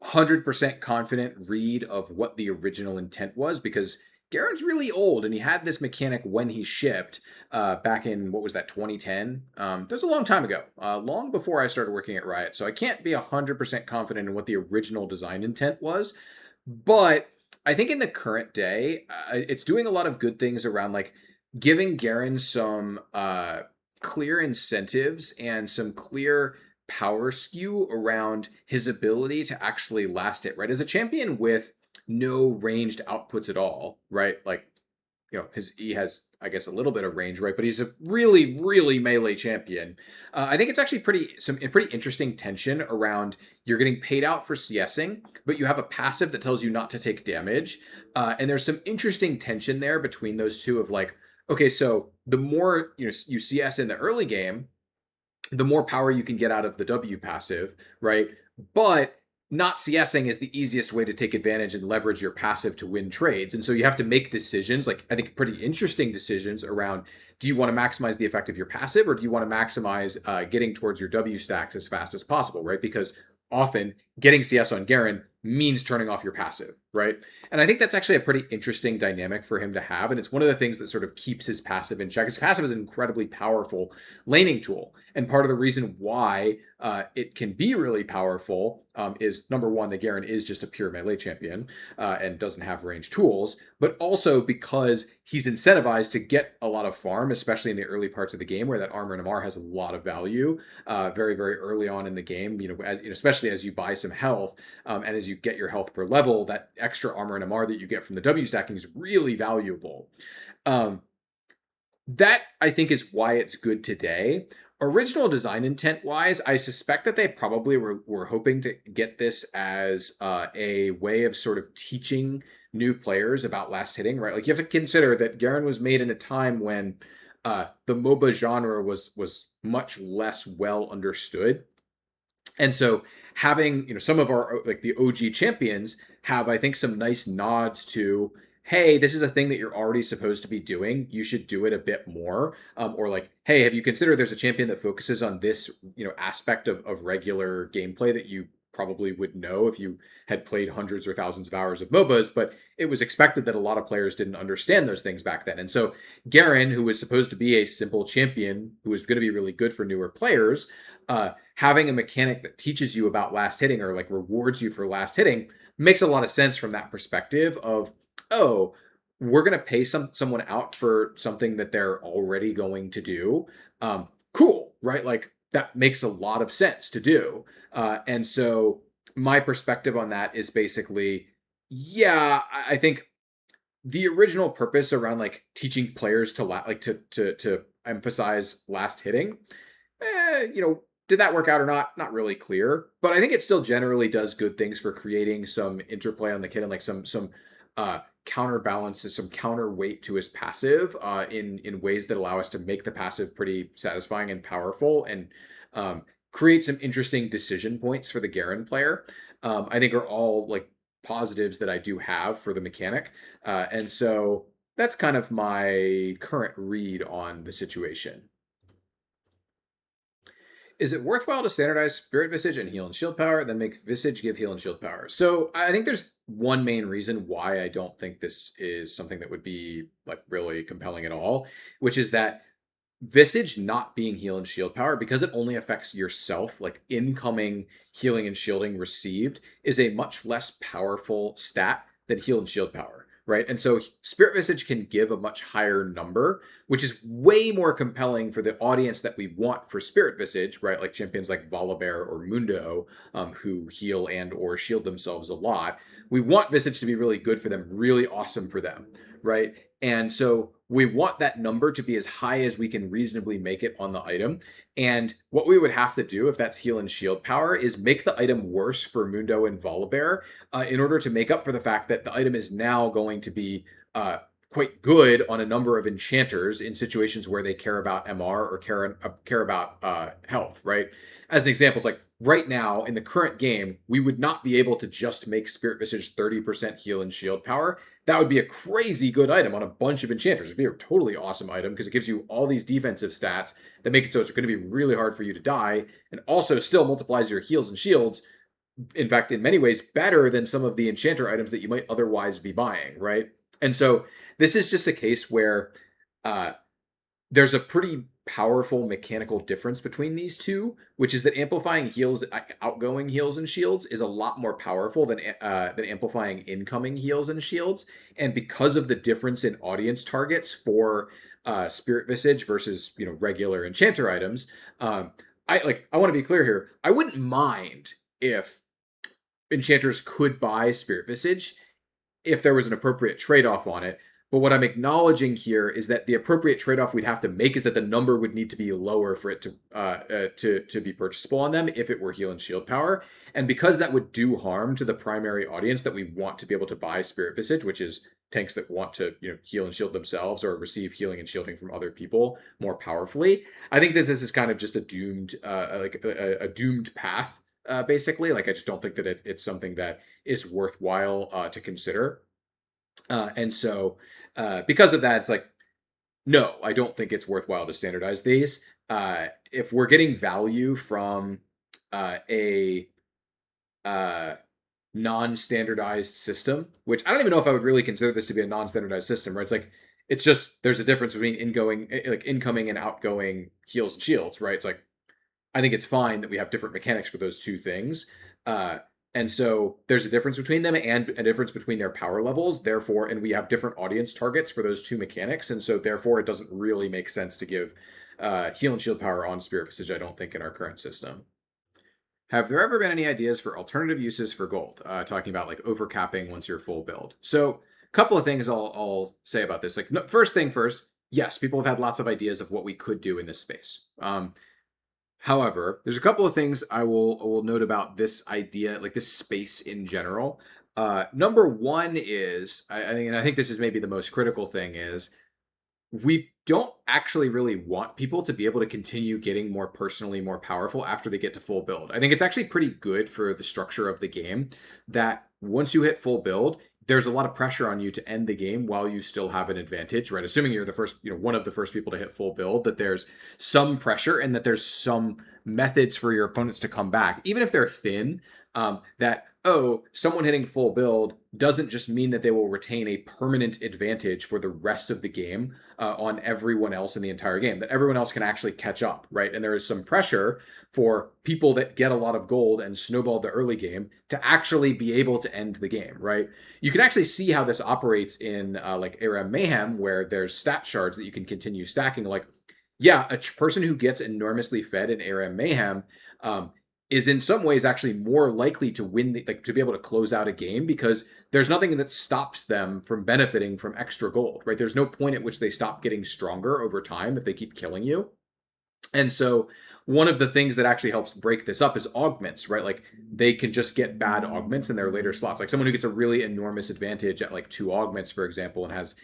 100% confident read of what the original intent was, because Garen's really old and he had this mechanic when he shipped back in, what was that, 2010? That was a long time ago, long before I started working at Riot. So I can't be 100% confident in what the original design intent was. But I think in the current day, it's doing a lot of good things around like giving Garen some clear incentives and some clear power skew around his ability to actually last hit, right? As a champion with no ranged outputs at all, right? Like, his he has, I guess, a little bit of range, right? But he's a really, really melee champion. I think it's actually pretty interesting tension around you're getting paid out for CSing, but you have a passive that tells you not to take damage. And there's some interesting tension there between those two of like, okay, so the more you CS in the early game, the more power you can get out of the W passive, right? But not CSing is the easiest way to take advantage and leverage your passive to win trades. And so you have to make decisions, like I think pretty interesting decisions around, do you want to maximize the effect of your passive or do you want to maximize getting towards your W stacks as fast as possible, right? Because often getting CS on Garen means turning off your passive, right? And I think that's actually a pretty interesting dynamic for him to have. And it's one of the things that sort of keeps his passive in check. His passive is an incredibly powerful laning tool. And part of the reason why it can be really powerful is number one, that Garen is just a pure melee champion and doesn't have range tools, but also because he's incentivized to get a lot of farm, especially in the early parts of the game where that armor and MR has a lot of value very, very early on in the game, especially as you buy some health and as you get your health per level, that extra armor and MR that you get from the W stacking is really valuable. That I think is why it's good today. Original design intent wise, I suspect that they probably were hoping to get this as a way of sort of teaching new players about last hitting, right? Like you have to consider that Garen was made in a time when the MOBA genre was much less well understood. And so having, some of our like the OG champions have, I think, some nice nods to, hey, this is a thing that you're already supposed to be doing. You should do it a bit more. Or like, hey, have you considered there's a champion that focuses on this, aspect of regular gameplay that you probably would know if you had played hundreds or thousands of hours of MOBAs, but it was expected that a lot of players didn't understand those things back then. And so Garen, who was supposed to be a simple champion, who was going to be really good for newer players, having a mechanic that teaches you about last hitting or like rewards you for last hitting makes a lot of sense from that perspective of, oh, we're going to pay someone out for something that they're already going to do. Cool, right? Like that makes a lot of sense to do. And so my perspective on that is basically, yeah, I think the original purpose around like teaching players to emphasize last hitting, did that work out or not? Not really clear, but I think it still generally does good things for creating some interplay on the kid and like some counterbalances, some counterweight to his passive in ways that allow us to make the passive pretty satisfying and powerful and create some interesting decision points for the Garen player. I think are all like positives that I do have for the mechanic. And so that's kind of my current read on the situation. Is it worthwhile to standardize Spirit Visage and Heal and Shield power, then make Visage give Heal and Shield power? So I think there's one main reason why I don't think this is something that would be like really compelling at all, which is that Visage not being Heal and Shield power, because it only affects yourself, like incoming healing and shielding received, is a much less powerful stat than Heal and Shield power. Right. And so Spirit Visage can give a much higher number, which is way more compelling for the audience that we want for Spirit Visage, right? Like champions like Volibear or Mundo, who heal and or shield themselves a lot. We want Visage to be really good for them, really awesome for them, right? And so we want that number to be as high as we can reasonably make it on the item. And what we would have to do if that's heal and shield power is make the item worse for Mundo and Volibear in order to make up for the fact that the item is now going to be quite good on a number of enchanters in situations where they care about MR or care about health, right? As an example, it's like right now in the current game, we would not be able to just make Spirit Visage 30% heal and shield power. That would be a crazy good item on a bunch of enchanters. It would be a totally awesome item because it gives you all these defensive stats that make it so it's going to be really hard for you to die and also still multiplies your heals and shields. In fact, in many ways, better than some of the enchanter items that you might otherwise be buying, right? And so this is just a case where there's a pretty powerful mechanical difference between these two, which is that amplifying heals, outgoing heals and shields, is a lot more powerful than amplifying incoming heals and shields. And because of the difference in audience targets for Spirit Visage versus regular enchanter items, I want to be clear here. I wouldn't mind if enchanters could buy Spirit Visage if there was an appropriate trade-off on it. But what I'm acknowledging here is that the appropriate trade-off we'd have to make is that the number would need to be lower for it to be purchasable on them if it were heal and shield power. And because that would do harm to the primary audience that we want to be able to buy Spirit Visage, which is tanks that want to heal and shield themselves or receive healing and shielding from other people more powerfully, I think that this is kind of just a doomed a doomed path. Basically, like I just don't think that it's something that is worthwhile to consider. And so, because of that, it's like, no, I don't think it's worthwhile to standardize these. If we're getting value from a non-standardized system, which I don't even know if I would really consider this to be a non-standardized system, right? It's like, it's just, there's a difference between incoming and outgoing heals and shields, right? It's like, I think it's fine that we have different mechanics for those two things. And so there's a difference between them and a difference between their power levels. Therefore, and we have different audience targets for those two mechanics. And so therefore, it doesn't really make sense to give heal and shield power on Spirit Visage, I don't think, in our current system. Have there ever been any ideas for alternative uses for gold? Talking about like overcapping once you're full build. So a couple of things I'll say about this. Like, first thing first, yes, people have had lots of ideas of what we could do in this space. However, there's a couple of things I will note about this idea, like this space in general. Number one is, I think this is maybe the most critical thing, is we don't actually really want people to be able to continue getting more personally more powerful after they get to full build. I think it's actually pretty good for the structure of the game that once you hit full build, there's a lot of pressure on you to end the game while you still have an advantage, right? Assuming you're the first, one of the first people to hit full build, that there's some pressure and that there's some methods for your opponents to come back, even if they're thin, that, someone hitting full build doesn't just mean that they will retain a permanent advantage for the rest of the game on everyone else in the entire game, that everyone else can actually catch up, right? And there is some pressure for people that get a lot of gold and snowballed the early game to actually be able to end the game, right? You can actually see how this operates in like ARAM Mayhem, where there's stat shards that you can continue stacking. Like, yeah, a person who gets enormously fed in ARAM Mayhem is in some ways actually more likely to win, to be able to close out a game, because there's nothing that stops them from benefiting from extra gold, right? There's no point at which they stop getting stronger over time if they keep killing you. And so one of the things that actually helps break this up is augments, right? Like, they can just get bad augments in their later slots. Like someone who gets a really enormous advantage at like 2 augments, for example, and has,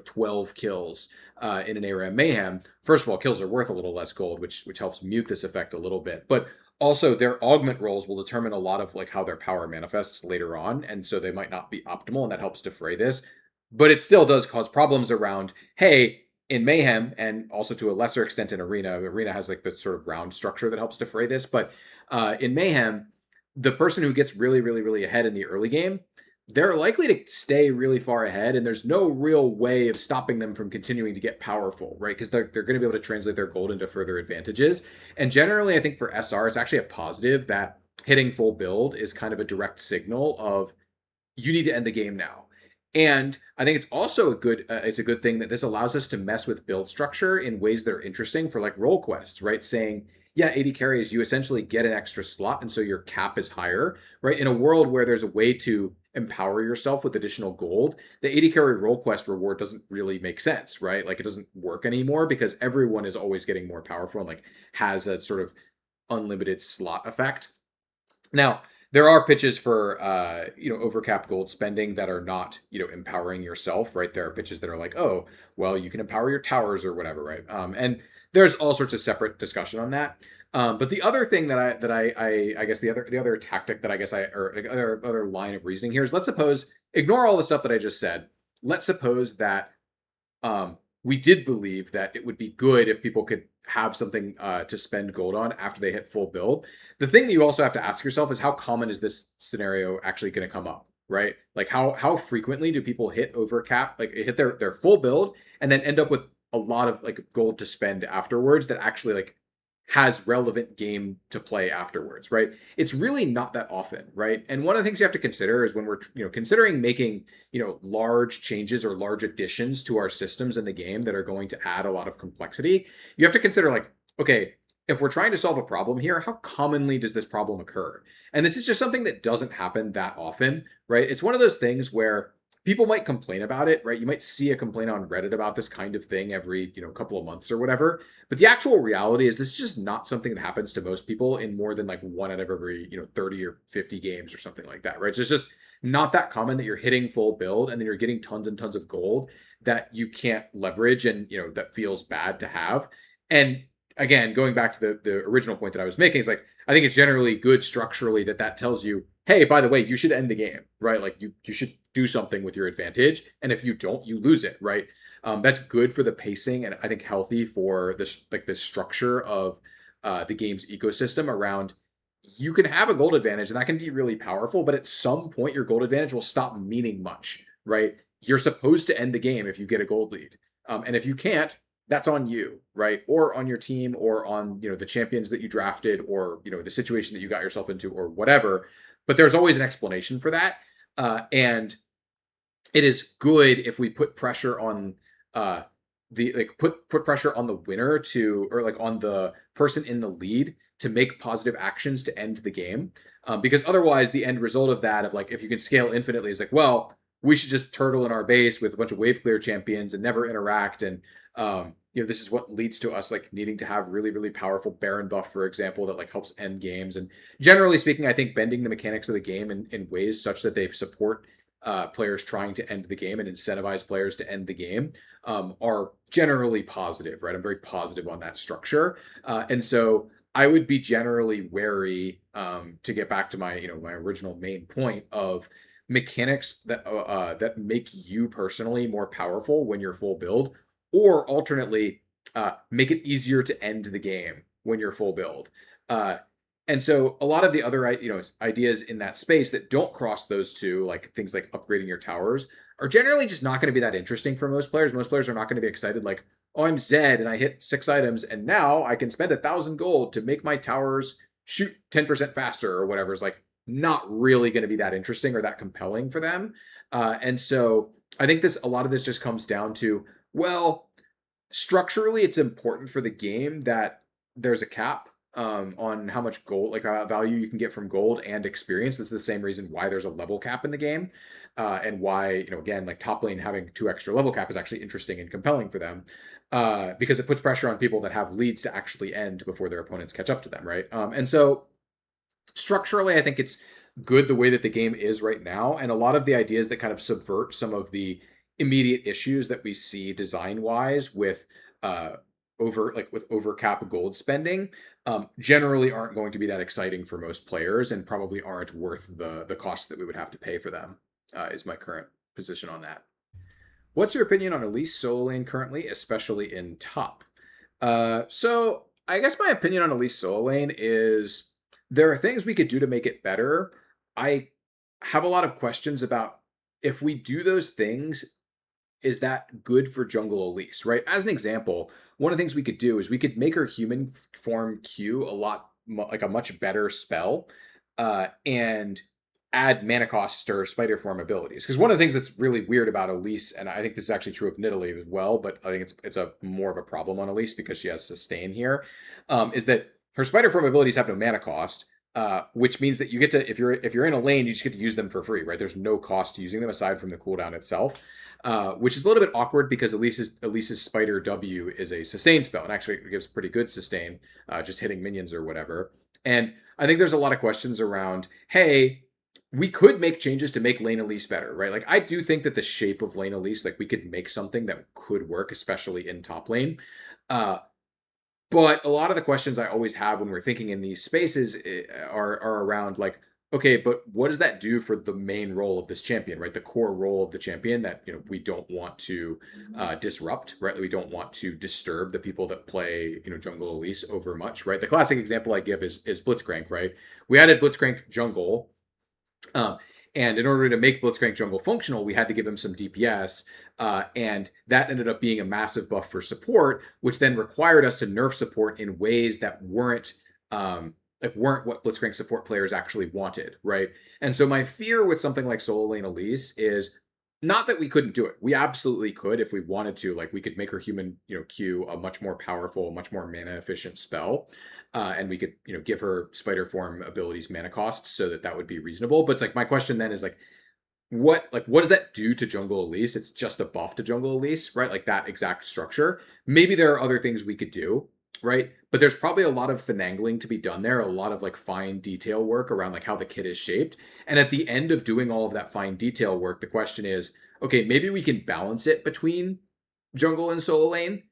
12 kills in an ARAM Mayhem. First of all, kills are worth a little less gold, which helps mute this effect a little bit. But also, their augment rolls will determine a lot of like how their power manifests later on, and so they might not be optimal, and that helps defray this. But it still does cause problems around, hey, in Mayhem, and also to a lesser extent in Arena has like the sort of round structure that helps defray this. But in Mayhem, the person who gets really, really, really ahead in the early game, they're likely to stay really far ahead, and there's no real way of stopping them from continuing to get powerful, right? Because they're going to be able to translate their gold into further advantages. And generally, I think for SR, it's actually a positive that hitting full build is kind of a direct signal of, you need to end the game now. And I think it's also it's a good thing that this allows us to mess with build structure in ways that are interesting for like role quests, right? Saying, yeah, AD carries, you essentially get an extra slot, and so your cap is higher, right? In a world where there's a way to empower yourself with additional gold, the AD carry role quest reward doesn't really make sense, right? Like, it doesn't work anymore because everyone is always getting more powerful and like has a sort of unlimited slot effect. Now, there are pitches for overcap gold spending that are not empowering yourself, right? There are pitches that are like, oh, well, you can empower your towers or whatever, right? And there's all sorts of separate discussion on that. But the other thing that I guess the other tactic that other line of reasoning here is, let's suppose, ignore all the stuff that I just said. Let's suppose that we did believe that it would be good if people could have something to spend gold on after they hit full build. The thing that you also have to ask yourself is, how common is this scenario actually going to come up, right? Like, how frequently do people hit overcap, like hit their full build and then end up with a lot of like gold to spend afterwards that actually like has relevant game to play afterwards, right? It's really not that often, right? And one of the things you have to consider is when we're, considering making, large changes or large additions to our systems in the game that are going to add a lot of complexity, you have to consider like, okay, if we're trying to solve a problem here, how commonly does this problem occur? And this is just something that doesn't happen that often, right? It's one of those things where people might complain about it, right? You might see a complaint on Reddit about this kind of thing every, couple of months or whatever. But the actual reality is this is just not something that happens to most people in more than like one out of every, 30 or 50 games or something like that, right? So it's just not that common that you're hitting full build and then you're getting tons and tons of gold that you can't leverage and, that feels bad to have. And again, going back to the original point that I was making, is like, I think it's generally good structurally that tells you, hey, by the way, you should end the game, right? Like you should do something with your advantage. And if you don't, you lose it, right? That's good for the pacing and I think healthy for this, like the structure of the game's ecosystem around you can have a gold advantage and that can be really powerful, but at some point your gold advantage will stop meaning much, right? You're supposed to end the game if you get a gold lead. And if you can't, that's on you, right? Or on your team or on, the champions that you drafted or, the situation that you got yourself into or whatever. But there's always an explanation for that. And it is good if we put pressure on the like put pressure on the winner to or like on the person in the lead to make positive actions to end the game, because otherwise the end result of that of like if you can scale infinitely is like, well, we should just turtle in our base with a bunch of wave clear champions and never interact. And this is what leads to us like needing to have really, really powerful Baron buff, for example, that like helps end games. And generally speaking, I think bending the mechanics of the game in ways such that they support players trying to end the game and incentivize players to end the game are generally positive, right? I'm very positive on that structure. And so I would be generally wary, to get back to my, my original main point of mechanics that make you personally more powerful when you're full build, or alternately, make it easier to end the game when you're full build. And so a lot of the other, ideas in that space that don't cross those two, like things like upgrading your towers, are generally just not going to be that interesting for most players. Most players are not going to be excited like, oh, I'm Zed and I hit 6 items and now I can spend 1,000 gold to make my towers shoot 10% faster or whatever. Is like not really going to be that interesting or that compelling for them. And so I think a lot of this just comes down to, well, structurally, it's important for the game that there's a cap on how much gold, like value you can get from gold and experience. That's the same reason why there's a level cap in the game, and why, again, like top lane having 2 extra level cap is actually interesting and compelling for them, because it puts pressure on people that have leads to actually end before their opponents catch up to them, right? And so structurally, I think it's good the way that the game is right now, and a lot of the ideas that kind of subvert some of the immediate issues that we see design wise with with overcap gold spending, generally aren't going to be that exciting for most players and probably aren't worth the cost that we would have to pay for them, is my current position on that. What's your opinion on Elise solo lane currently, especially in top? So I guess my opinion on Elise solo lane is there are things we could do to make it better. I have a lot of questions about if we do those things, is that good for jungle Elise, right? As an example, one of the things we could do is we could make her human form Q a lot like a much better spell, and add mana costs to her spider form abilities. Because one of the things that's really weird about Elise, and I think this is actually true of Nidalee as well, but I think it's a more of a problem on Elise because she has sustain here, is that her spider form abilities have no mana cost. Which means that you get to, if you're in a lane, you just get to use them for free, right? There's no cost to using them aside from the cooldown itself, which is a little bit awkward because Elise's Spider W is a sustain spell, and actually it gives pretty good sustain, just hitting minions or whatever. And I think there's a lot of questions around, hey, we could make changes to make lane Elise better, right? Like I do think that the shape of lane Elise, like we could make something that could work, especially in top lane. But a lot of the questions I always have when we're thinking in these spaces are around like, okay, but what does that do for the main role of this champion, right? The core role of the champion that we don't want to disrupt, right? We don't want to disturb the people that play jungle Elise over much, right? The classic example I give is Blitzcrank, right? We added Blitzcrank jungle. And in order to make Blitzcrank Jungle functional, we had to give him some DPS, and that ended up being a massive buff for support, which then required us to nerf support in ways that weren't what Blitzcrank support players actually wanted, right? And so my fear with something like Solo Lane Elise is not that we couldn't do it. We absolutely could if we wanted to. Like we could make her human, Q a much more powerful, much more mana efficient spell, and we could, give her spider form abilities mana costs so that would be reasonable. But it's like my question then is like, what does that do to Jungle Elise? It's just a buff to Jungle Elise, right? Like that exact structure. Maybe there are other things we could do, right? But there's probably a lot of finagling to be done there, a lot of like fine detail work around like how the kit is shaped. And at the end of doing all of that fine detail work, the question is, okay, maybe we can balance it between jungle and solo lane,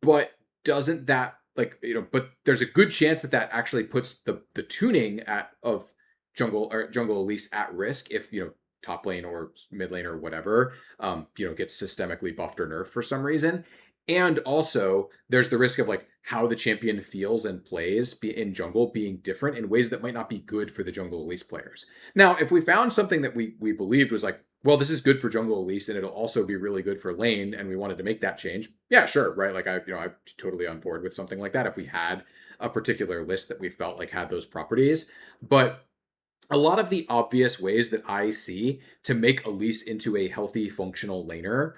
but doesn't that but there's a good chance that actually puts the tuning of jungle Elise at risk if top lane or mid lane or whatever gets systemically buffed or nerfed for some reason. And also there's the risk of like how the champion feels and plays in jungle being different in ways that might not be good for the jungle Elise players. Now if we found something that we believed was like, well, this is good for jungle Elise and it'll also be really good for lane, and we wanted to make that change, yeah, sure, right? Like I'm totally on board with something like that if we had a particular list that we felt like had those properties. But a lot of the obvious ways that I see to make Elise into a healthy, functional laner,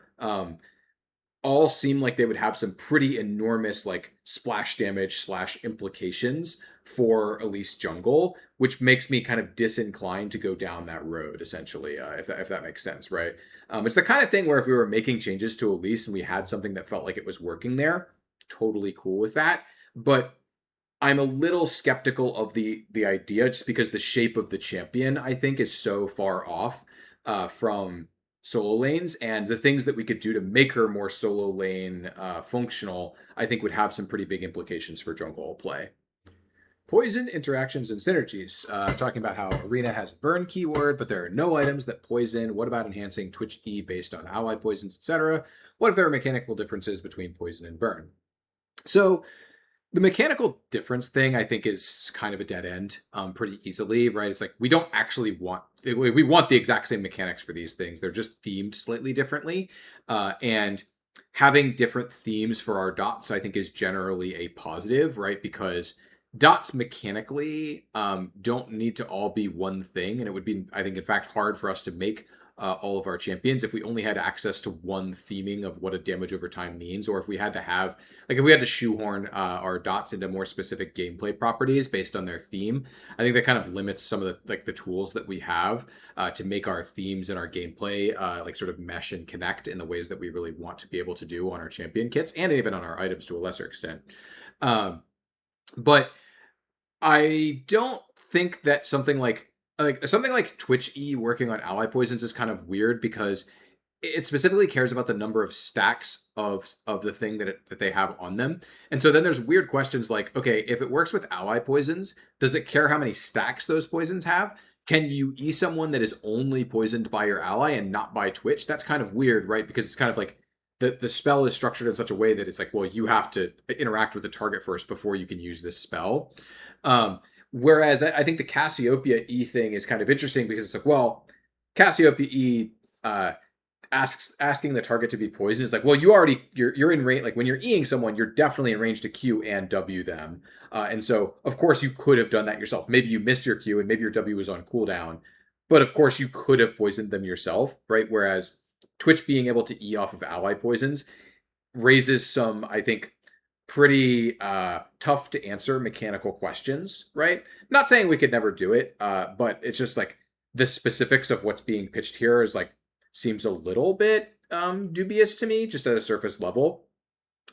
all seem like they would have some pretty enormous like splash damage / implications for Elise jungle, which makes me kind of disinclined to go down that road, essentially, if that makes sense, right? It's the kind of thing where if we were making changes to Elise and we had something that felt like it was working there, totally cool with that. But I'm a little skeptical of the idea just because the shape of the champion, I think, is so far off from solo lanes, and the things that we could do to make her more solo lane functional, I think would have some pretty big implications for jungle play. Poison, interactions, and synergies. Talking about how Arena has burn keyword, but there are no items that poison. What about enhancing Twitch E based on ally poisons, etc.? What if there are mechanical differences between poison and burn? So the mechanical difference thing, I think, is kind of a dead end pretty easily, right? It's like we don't actually we want the exact same mechanics for these things. They're just themed slightly differently. And having different themes for our dots, I think, is generally a positive, right? Because dots mechanically don't need to all be one thing. And it would be, I think, in fact, hard for us to make all of our champions if we only had access to one theming of what a damage over time means, or if we had to have if we had to shoehorn our dots into more specific gameplay properties based on their theme. I think that kind of limits some of the tools that we have to make our themes and our gameplay sort of mesh and connect in the ways that we really want to be able to do on our champion kits and even on our items to a lesser extent. But I don't think that something like Twitch E working on ally poisons is kind of weird because it specifically cares about the number of stacks of the thing that they have on them. And so then there's weird questions like, okay, if it works with ally poisons, does it care how many stacks those poisons have? Can you E someone that is only poisoned by your ally and not by Twitch? That's kind of weird, right? Because it's kind of like the spell is structured in such a way that it's like, well, you have to interact with the target first before you can use this spell. Whereas I think the Cassiopeia E thing is kind of interesting because it's like, well, Cassiopeia E asking the target to be poisoned is like, well, you're in range. Like when you're Eing someone, you're definitely in range to Q and W them. And so of course you could have done that yourself. Maybe you missed your Q and maybe your W was on cooldown, but of course you could have poisoned them yourself, right? Whereas Twitch being able to E off of ally poisons raises some, I think, pretty tough to answer mechanical questions, right? Not saying we could never do it, but it's just like the specifics of what's being pitched here is like seems a little bit dubious to me, just at a surface level.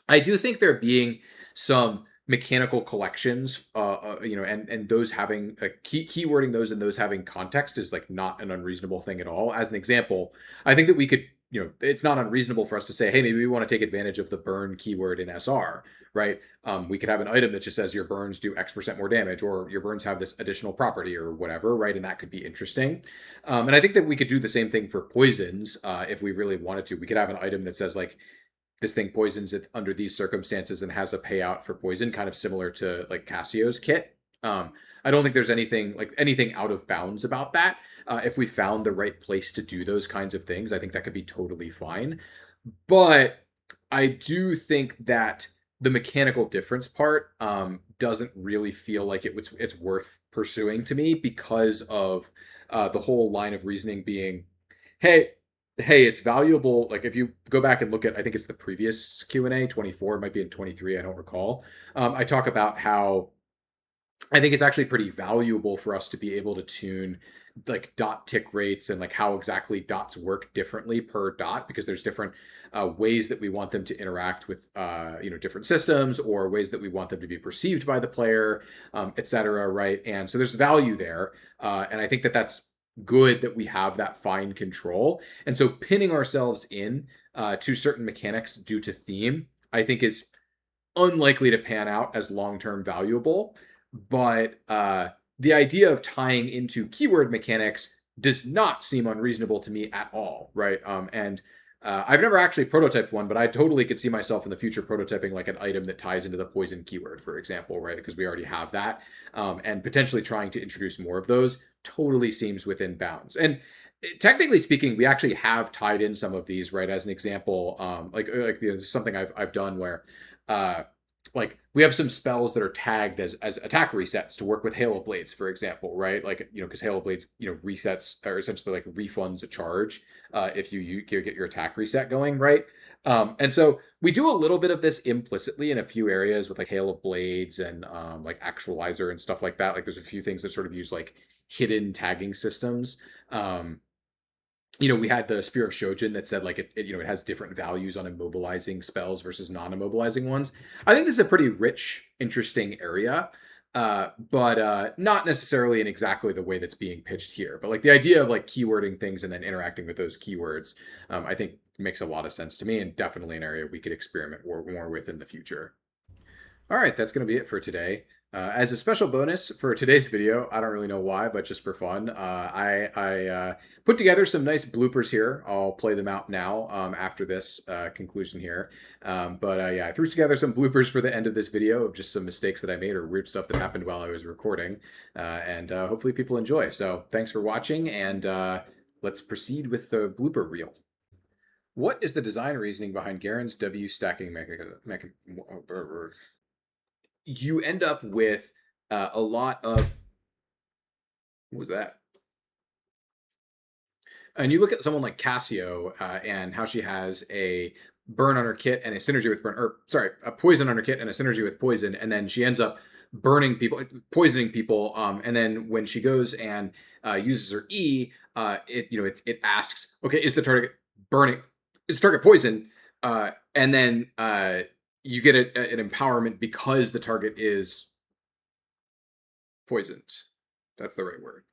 I do think there being some mechanical collections, and those having keywording those and those having context is like not an unreasonable thing at all. As an example, I think that we could, it's not unreasonable for us to say, hey, maybe we want to take advantage of the burn keyword in SR, right? We could have an item that just says your burns do X% more damage, or your burns have this additional property or whatever, right? And that could be interesting. And I think that we could do the same thing for poisons if we really wanted to. We could have an item that says like, this thing poisons it under these circumstances and has a payout for poison, kind of similar to like Cassio's kit. I don't think there's anything out of bounds about that. If we found the right place to do those kinds of things, I think that could be totally fine. But I do think that the mechanical difference part doesn't really feel like it's worth pursuing to me because of the whole line of reasoning being, hey, it's valuable. Like if you go back and look at, I think it's the previous Q&A, 24, it might be in 23, I don't recall. I talk about how I think it's actually pretty valuable for us to be able to tune like dot tick rates and like how exactly dots work differently per dot, because there's different ways that we want them to interact with different systems, or ways that we want them to be perceived by the player, etc. Right, and so there's value there, and I think that that's good that we have that fine control. And so pinning ourselves in to certain mechanics due to theme, I think is unlikely to pan out as long-term valuable. But the idea of tying into keyword mechanics does not seem unreasonable to me at all, right? And I've never actually prototyped one, but I totally could see myself in the future prototyping like an item that ties into the poison keyword, for example, right? Because we already have that, and potentially trying to introduce more of those totally seems within bounds. And technically speaking, we actually have tied in some of these, right? As an example, something I've done where uh, like we have some spells that are tagged as attack resets to work with Hail of Blades, for example, right? Like, because Hail of Blades, resets or essentially like refunds a charge if you get your attack reset going, right? And so we do a little bit of this implicitly in a few areas with like Hail of Blades and like Actualizer and stuff like that. Like there's a few things that sort of use like hidden tagging systems. Um, we had the Spear of Shojin that said like it has different values on immobilizing spells versus non-immobilizing ones. I think this is a pretty rich, interesting area, but not necessarily in exactly the way that's being pitched here. But like the idea of like keywording things and then interacting with those keywords, I think makes a lot of sense to me, and definitely an area we could experiment more with in the future. All right, that's going to be it for today. As a special bonus for today's video, I don't really know why, but just for fun, I put together some nice bloopers here. I'll play them out now after this conclusion here. But yeah, I threw together some bloopers for the end of this video of just some mistakes that I made or weird stuff that happened while I was recording. And hopefully people enjoy. So thanks for watching, and let's proceed with the blooper reel. What is the design reasoning behind Garen's W stacking mechanism? You end up with a lot of, what was that? And you look at someone like Cassio and how she has a burn on her kit and a synergy with burn, or sorry, a poison on her kit and a synergy with poison, and then she ends up burning people, poisoning people, and then when she goes and uses her E, it asks, okay, is the target burning? Is the target poison? And then you get an empowerment because the target is poisoned. That's the right word.